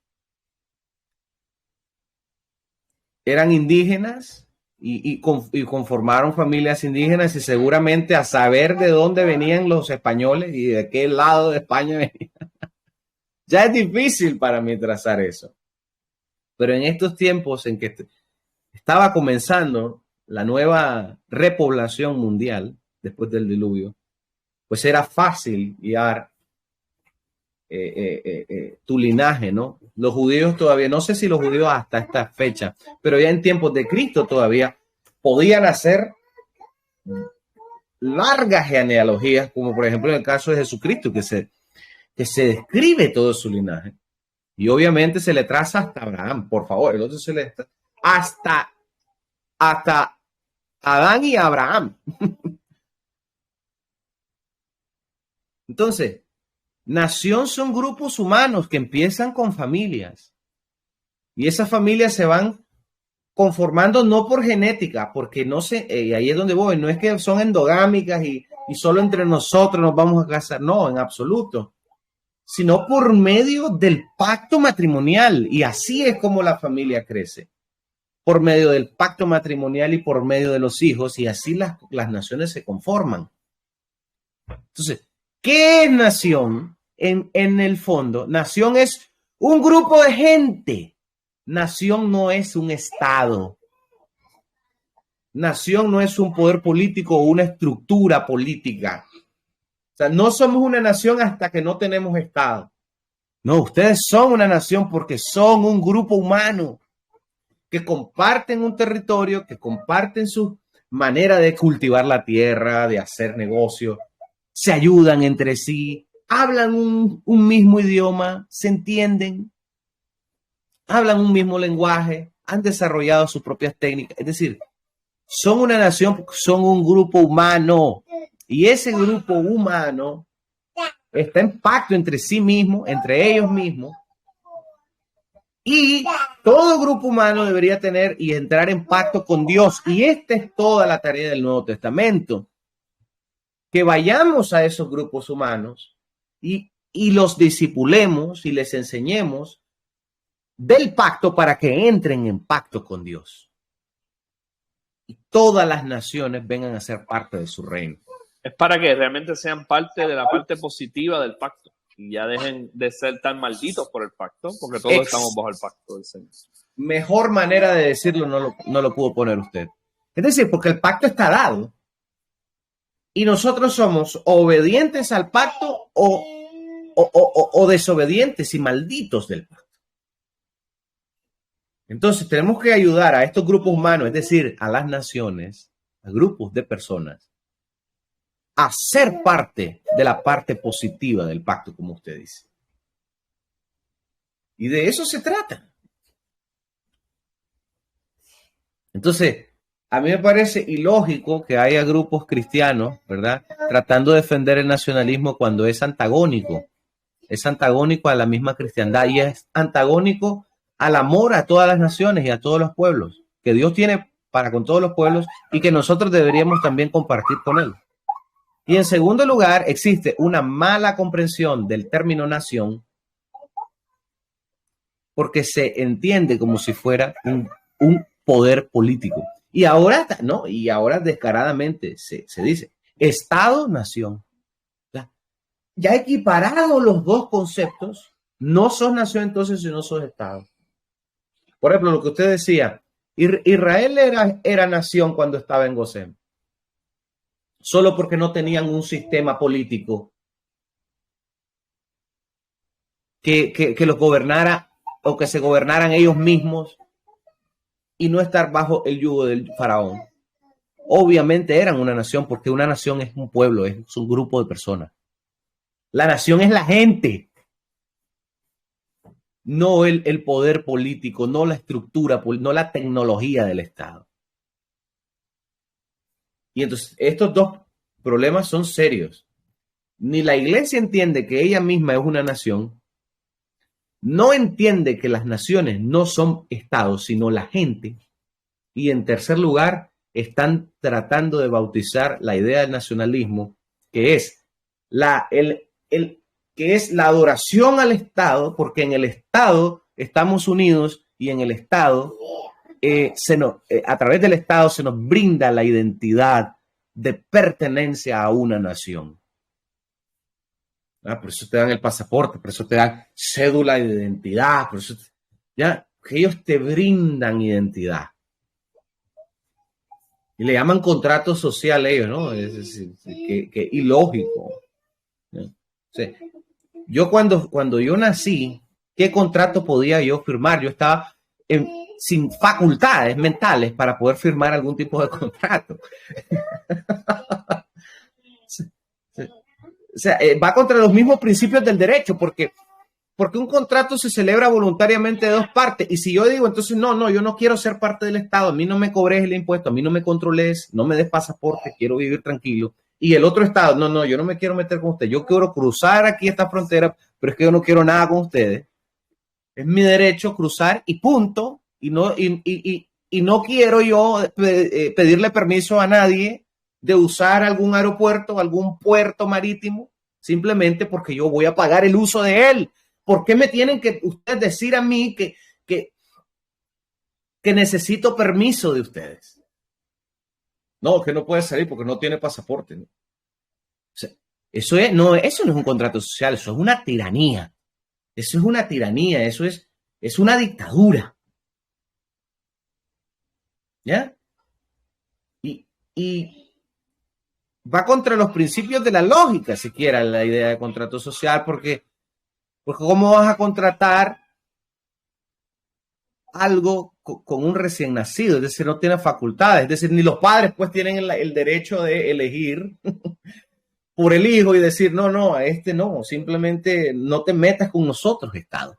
eran indígenas y conformaron familias indígenas y seguramente a saber de dónde venían los españoles y de qué lado de España venían. Ya es difícil para mí trazar eso. Pero en estos tiempos en que estaba comenzando la nueva repoblación mundial después del diluvio, pues era fácil guiar tu linaje, ¿no? Los judíos todavía, no sé si los judíos hasta esta fecha, pero ya en tiempos de Cristo todavía podían hacer largas genealogías, como por ejemplo en el caso de Jesucristo, que se describe todo su linaje. Y obviamente se le traza hasta Abraham, por favor, el otro se le hasta Adán y Abraham. Entonces, Nación son grupos humanos que empiezan con familias. Y esas familias se van conformando no por genética, porque no sé, ahí es donde voy, no es que son endogámicas y solo entre nosotros nos vamos a casar, no, en absoluto, sino por medio del pacto matrimonial. Y así es como la familia crece, por medio del pacto matrimonial y por medio de los hijos, y así las naciones se conforman. Entonces, ¿qué es nación? En el fondo, nación es un grupo de gente. Nación no es un estado. Nación no es un poder político o una estructura política. O sea, no somos una nación hasta que no tenemos estado. No, ustedes son una nación porque son un grupo humano que comparten un territorio, que comparten su manera de cultivar la tierra, de hacer negocios, se ayudan entre sí, hablan un mismo idioma, se entienden, hablan un mismo lenguaje, han desarrollado sus propias técnicas. Es decir, son una nación porque son un grupo humano. Y ese grupo humano está en pacto entre sí mismo, entre ellos mismos. Y todo grupo humano debería tener y entrar en pacto con Dios. Y esta es toda la tarea del Nuevo Testamento. Que vayamos a esos grupos humanos y los discipulemos y les enseñemos del pacto para que entren en pacto con Dios. Y todas las naciones vengan a ser parte de su reino. Es para que realmente sean parte de la parte positiva del pacto y ya dejen de ser tan malditos por el pacto, porque todos estamos bajo el pacto del Señor. Mejor manera de decirlo no lo pudo poner usted. Es decir, porque el pacto está dado y nosotros somos obedientes al pacto o desobedientes y malditos del pacto. Entonces tenemos que ayudar a estos grupos humanos, es decir, a las naciones, a grupos de personas, a ser parte de la parte positiva del pacto, como usted dice. Y de eso se trata. Entonces, a mí me parece ilógico que haya grupos cristianos, ¿verdad?, tratando de defender el nacionalismo cuando es antagónico. Es antagónico a la misma cristiandad y es antagónico al amor a todas las naciones y a todos los pueblos que Dios tiene para con todos los pueblos y que nosotros deberíamos también compartir con él. Y en segundo lugar, existe una mala comprensión del término nación porque se entiende como si fuera un poder político. Y ahora, ¿no? Y ahora descaradamente se dice Estado-nación. Ya equiparado los dos conceptos, no sos nación entonces si no sos Estado. Por ejemplo, lo que usted decía, Israel era nación cuando estaba en Gosén, solo porque no tenían un sistema político que los gobernara o que se gobernaran ellos mismos y no estar bajo el yugo del faraón. Obviamente eran una nación porque una nación es un pueblo, es un grupo de personas. La nación es la gente, no el poder político, no la estructura, no la tecnología del Estado. Y entonces estos dos problemas son serios. Ni la iglesia entiende que ella misma es una nación, no entiende que las naciones no son estados, sino la gente. Y en tercer lugar, están tratando de bautizar la idea del nacionalismo, que es que es la adoración al Estado, porque en el Estado estamos unidos y en el Estado, a través del Estado se nos brinda la identidad de pertenencia a una nación. Por eso te dan el pasaporte, por eso te dan cédula de identidad, por eso ya que ellos te brindan identidad. Y le llaman contrato social ellos, ¿no? Es decir, que ilógico. ¿No? O sea, yo cuando yo nací, ¿qué contrato podía yo firmar? Yo estaba sin facultades mentales para poder firmar algún tipo de contrato. O sea, va contra los mismos principios del derecho, porque un contrato se celebra voluntariamente de dos partes. Y si yo digo, entonces, no, yo no quiero ser parte del Estado, a mí no me cobres el impuesto, a mí no me controles, no me des pasaporte, quiero vivir tranquilo. y el otro estado, no, yo no me quiero meter con usted, yo quiero cruzar aquí esta frontera, pero es que yo no quiero nada con ustedes. Es mi derecho cruzar y punto. Y no quiero yo pedirle permiso a nadie de usar algún aeropuerto, algún puerto marítimo, simplemente porque yo voy a pagar el uso de él. ¿Por qué me tienen que ustedes decir a mí que necesito permiso de ustedes? No, que no puede salir porque no tiene pasaporte, ¿no? O sea, eso no es un contrato social, eso es una tiranía. Eso es una tiranía, eso es una dictadura. ¿Ya? Y va contra los principios de la lógica, siquiera, la idea de contrato social, porque ¿cómo vas a contratar algo con un recién nacido? Es decir, no tiene facultades, es decir, ni los padres pues tienen el derecho de elegir por el hijo y decir, no, a este no, simplemente no te metas con nosotros, Estado.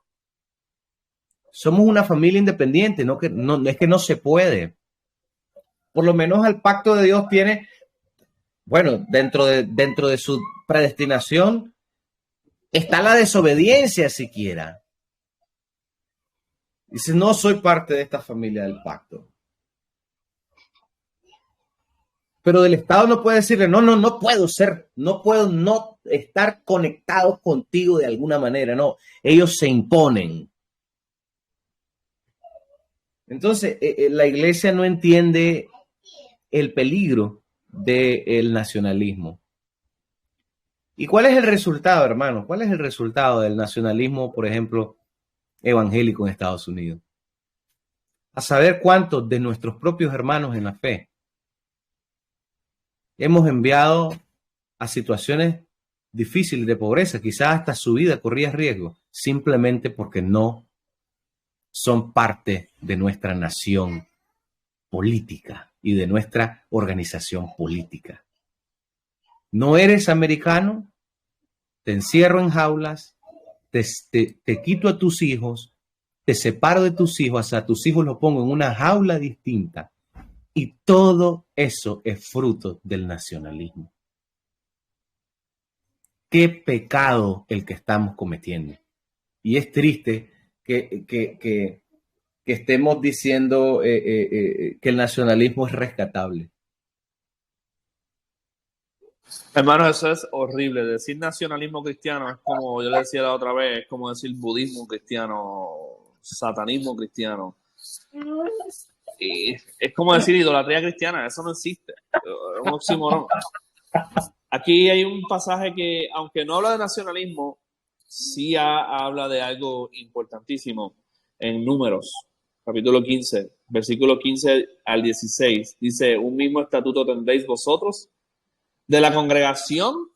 Somos una familia independiente, no es que no se puede. Por lo menos el pacto de Dios tiene, bueno, dentro de su predestinación está la desobediencia siquiera. Dice, no soy parte de esta familia del pacto. Pero del Estado no puede decirle, no puedo no estar conectado contigo de alguna manera. No, ellos se imponen. Entonces, la iglesia no entiende el peligro del nacionalismo. ¿Y cuál es el resultado, hermano? ¿Cuál es el resultado del nacionalismo, por ejemplo, evangélico en Estados Unidos? A saber cuántos de nuestros propios hermanos en la fe hemos enviado a situaciones difíciles de pobreza, quizás hasta su vida corría riesgo, simplemente porque no son parte de nuestra nación política y de nuestra organización política. No eres americano, te encierro en jaulas, te quito a tus hijos, te separo de tus hijos, a tus hijos los pongo en una jaula distinta. Y todo eso es fruto del nacionalismo. Qué pecado el que estamos cometiendo. Y es triste que estemos diciendo que el nacionalismo es rescatable. Hermano, eso es horrible. Decir nacionalismo cristiano es como, yo le decía la otra vez, es como decir budismo cristiano, satanismo cristiano. Y es como decir idolatría cristiana, eso no existe. Es un oxímoron. Aquí hay un pasaje que, aunque no habla de nacionalismo, sí habla de algo importantísimo en Números, capítulo 15, versículo 15 al 16. Dice, un mismo estatuto tendréis vosotros de la congregación,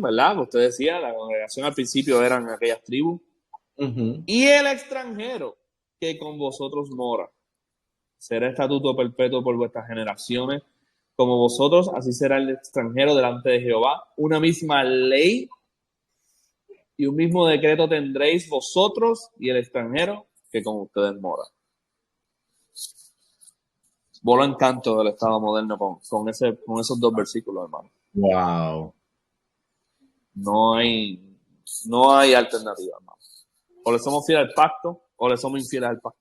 ¿verdad? Usted decía, la congregación al principio eran aquellas tribus. Uh-huh. Y el extranjero que con vosotros mora. Será estatuto perpetuo por vuestras generaciones. Como vosotros, así será el extranjero delante de Jehová. Una misma ley y un mismo decreto tendréis vosotros y el extranjero que con ustedes mora. Volo encanto del Estado moderno con esos dos versículos, hermano. Wow. No hay alternativa, hermano. O le somos fieles al pacto o le somos infieles al pacto.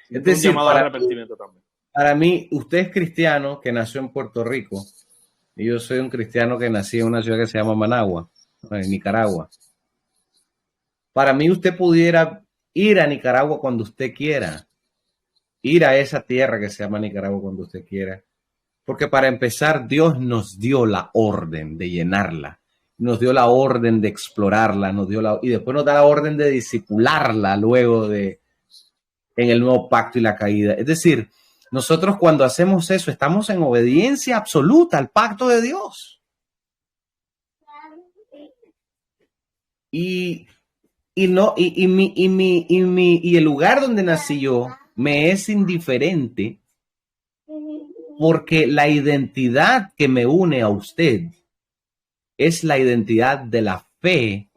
Es decir, un llamado al arrepentimiento también. Para mí, usted es cristiano que nació en Puerto Rico y yo soy un cristiano que nací en una ciudad que se llama Managua, en Nicaragua. Para mí, usted pudiera ir a Nicaragua cuando usted quiera. Ir a esa tierra que se llama Nicaragua cuando usted quiera. Porque para empezar, Dios nos dio la orden de llenarla. Nos dio la orden de explorarla. Y después nos da la orden de discipularla luego en el nuevo pacto y la caída. Es decir, nosotros cuando hacemos eso estamos en obediencia absoluta al pacto de Dios. Y el lugar donde nací yo me es indiferente porque la identidad que me une a usted es la identidad de la fe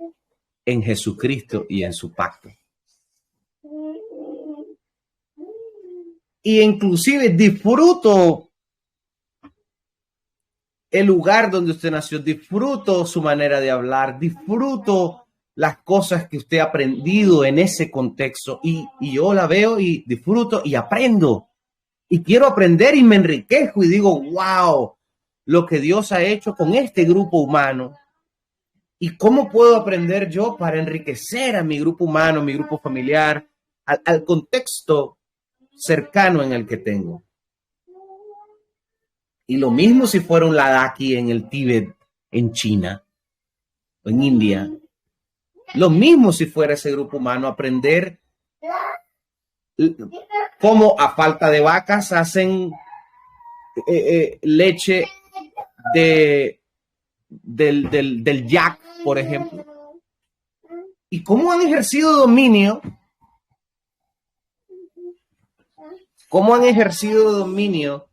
en Jesucristo y en su pacto. Y inclusive disfruto el lugar donde usted nació, disfruto su manera de hablar, disfruto las cosas que usted ha aprendido en ese contexto y yo la veo y disfruto y aprendo y quiero aprender y me enriquezco y digo, wow, lo que Dios ha hecho con este grupo humano y cómo puedo aprender yo para enriquecer a mi grupo humano, mi grupo familiar, al contexto cercano en el que tengo. Y lo mismo si fuera un Ladakhi en el Tíbet, en China o en India. Lo mismo si fuera ese grupo humano, aprender cómo a falta de vacas hacen leche del yak, por ejemplo. Y cómo han ejercido dominio. Cómo han ejercido dominio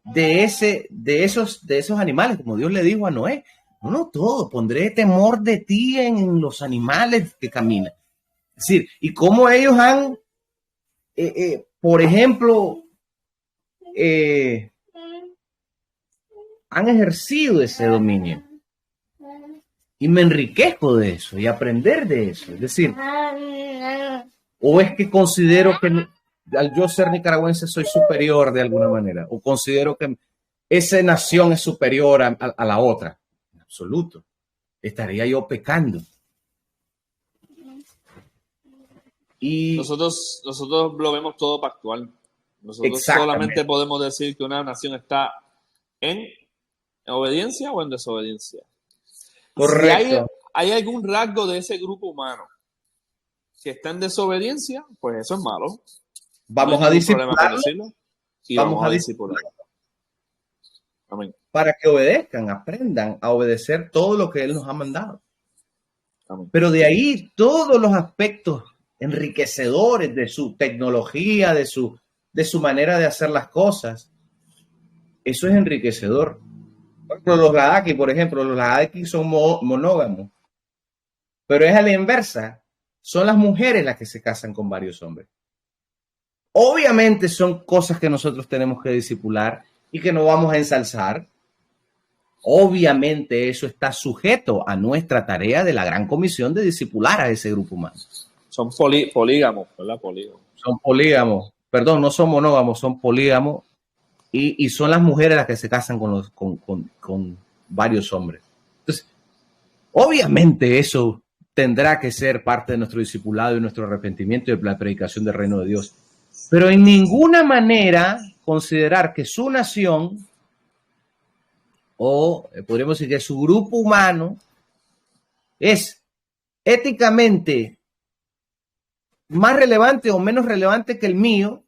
de esos animales, como Dios le dijo a Noé. No todo, pondré temor de ti en los animales que caminan. Es decir, y cómo ellos han, por ejemplo, han ejercido ese dominio. Y me enriquezco de eso y aprender de eso. Es decir, o es que considero que al yo ser nicaragüense soy superior de alguna manera, o considero que esa nación es superior a la otra. En absoluto. Estaría yo pecando. Y nosotros lo vemos todo pactual. Nosotros solamente podemos decir que una nación está en obediencia o en desobediencia. Correcto. Si hay algún rasgo de ese grupo humano que está en desobediencia, pues eso es malo. Vamos a discipularlo. Y vamos a discipularlo. Amén. Para que obedezcan, aprendan a obedecer todo lo que Él nos ha mandado. Amén. Pero de ahí todos los aspectos enriquecedores de su tecnología, de su manera de hacer las cosas, eso es enriquecedor. Los Ladakhi, por ejemplo, los Ladakhi son monógamos, pero es a la inversa. Son las mujeres las que se casan con varios hombres. Obviamente son cosas que nosotros tenemos que discipular y que no vamos a ensalzar. Obviamente eso está sujeto a nuestra tarea de la gran comisión de discipular a ese grupo humano. Son polígamos, ¿verdad? Polígamos. Son polígamos. Perdón, no son monógamos, son polígamos. Y son las mujeres las que se casan con varios hombres. Entonces, obviamente eso tendrá que ser parte de nuestro discipulado y nuestro arrepentimiento y de la predicación del reino de Dios. Pero en ninguna manera considerar que su nación, o podríamos decir que su grupo humano, es éticamente más relevante o menos relevante que el mío,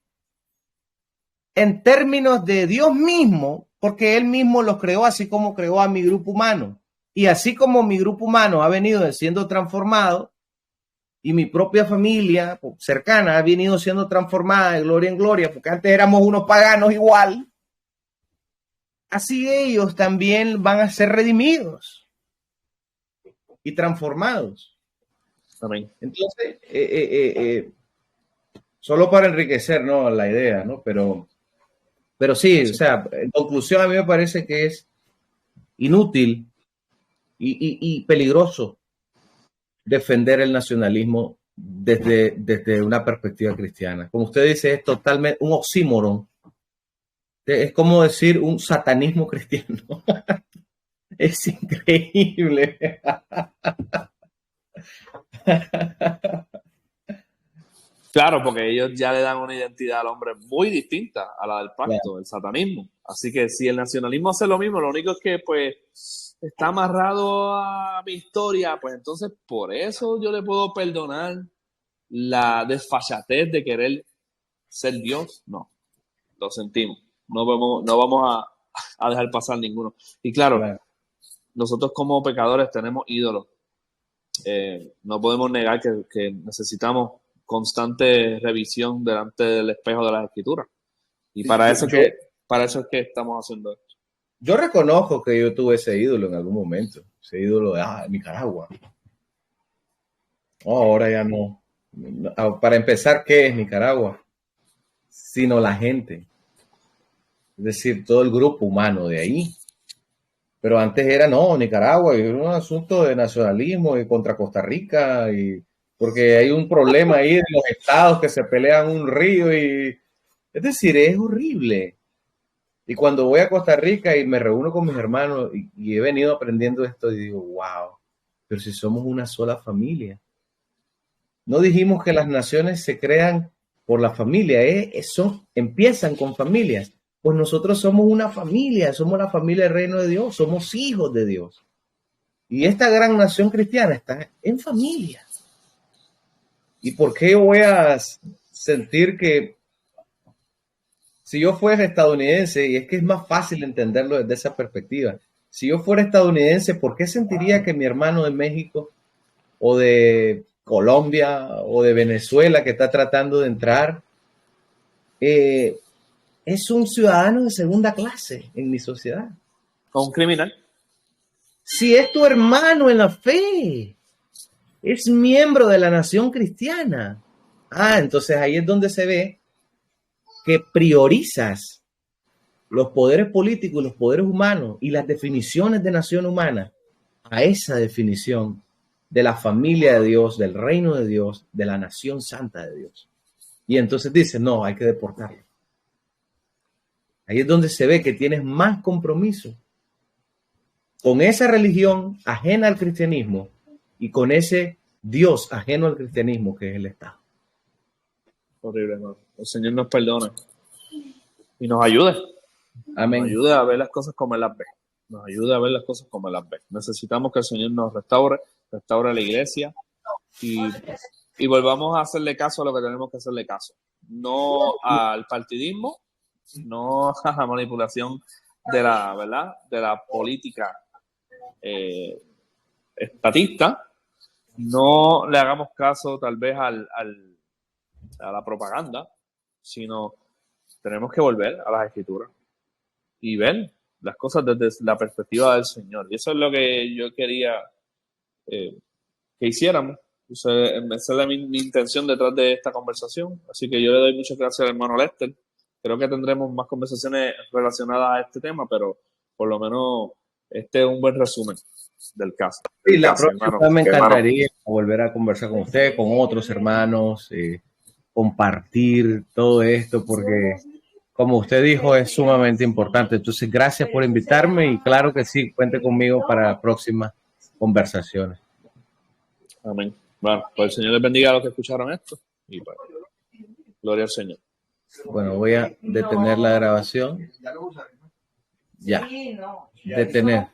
en términos de Dios mismo, porque Él mismo los creó así como creó a mi grupo humano. Y así como mi grupo humano ha venido siendo transformado y mi propia familia cercana ha venido siendo transformada de gloria en gloria, porque antes éramos unos paganos igual, así ellos también van a ser redimidos y transformados. Amén. Entonces, solo para enriquecer, ¿no?, la idea, ¿no? Pero sí, o sea, en conclusión a mí me parece que es inútil y peligroso defender el nacionalismo desde una perspectiva cristiana. Como usted dice, es totalmente un oxímoron. Es como decir un satanismo cristiano. Es increíble. Claro, porque ellos ya le dan una identidad al hombre muy distinta a la del pacto, el satanismo. Así que si el nacionalismo hace lo mismo, lo único es que pues está amarrado a mi historia, pues entonces por eso yo le puedo perdonar la desfachatez de querer ser Dios. No, lo sentimos. No vamos a dejar pasar ninguno. Y claro, nosotros como pecadores tenemos ídolos. No podemos negar que necesitamos constante revisión delante del espejo de las Escrituras. Y para eso es que estamos haciendo esto. Yo reconozco que yo tuve ese ídolo en algún momento. Ese ídolo de Nicaragua. Oh, ahora ya no. Para empezar, ¿qué es Nicaragua? sino la gente. Es decir, todo el grupo humano de ahí. Pero antes era, no, Nicaragua, y era un asunto de nacionalismo y contra Costa Rica, y porque hay un problema ahí de los estados que se pelean un río, y es decir, es horrible. Y cuando voy a Costa Rica y me reúno con mis hermanos y he venido aprendiendo esto, y digo, wow, pero si somos una sola familia. No dijimos que las naciones se crean por la familia, empiezan con familias. Pues nosotros somos una familia, somos la familia del reino de Dios, somos hijos de Dios. Y esta gran nación cristiana está en familia. ¿Y por qué voy a sentir que si yo fuera estadounidense, y es que es más fácil entenderlo desde esa perspectiva, si yo fuera estadounidense, ¿por qué sentiría que mi hermano de México o de Colombia o de Venezuela que está tratando de entrar es un ciudadano de segunda clase en mi sociedad? O un criminal. Si es tu hermano en la fe, es miembro de la nación cristiana. Entonces ahí es donde se ve que priorizas los poderes políticos, los poderes humanos y las definiciones de nación humana a esa definición de la familia de Dios, del reino de Dios, de la nación santa de Dios. Y entonces dice, no, hay que deportarlo. Ahí es donde se ve que tienes más compromiso con esa religión ajena al cristianismo y con ese Dios ajeno al cristianismo que es el Estado. Horrible, hermano. El Señor nos perdone y nos ayude. Amén. Nos ayude a ver las cosas como Él las ve. Nos ayude a ver las cosas como Él las ve. Necesitamos que el Señor nos restaure la iglesia y volvamos a hacerle caso a lo que tenemos que hacerle caso. No al partidismo, no a la manipulación de la, ¿verdad?, de la política estatista. No le hagamos caso tal vez a la propaganda, sino tenemos que volver a las Escrituras y ver las cosas desde la perspectiva del Señor. Y eso es lo que yo quería que hiciéramos. Esa es mi intención detrás de esta conversación. Así que yo le doy muchas gracias al hermano Lester. Creo que tendremos más conversaciones relacionadas a este tema, pero por lo menos este es un buen resumen del caso. Sí, la próxima me encantaría volver a conversar con usted, con otros hermanos, compartir todo esto, porque como usted dijo, es sumamente importante. Entonces, gracias por invitarme y claro que sí, cuente conmigo para próximas conversaciones. Amén. Bueno, pues el Señor les bendiga a los que escucharon esto y pues, gloria al Señor. Bueno, voy a detener la grabación. Ya, detener.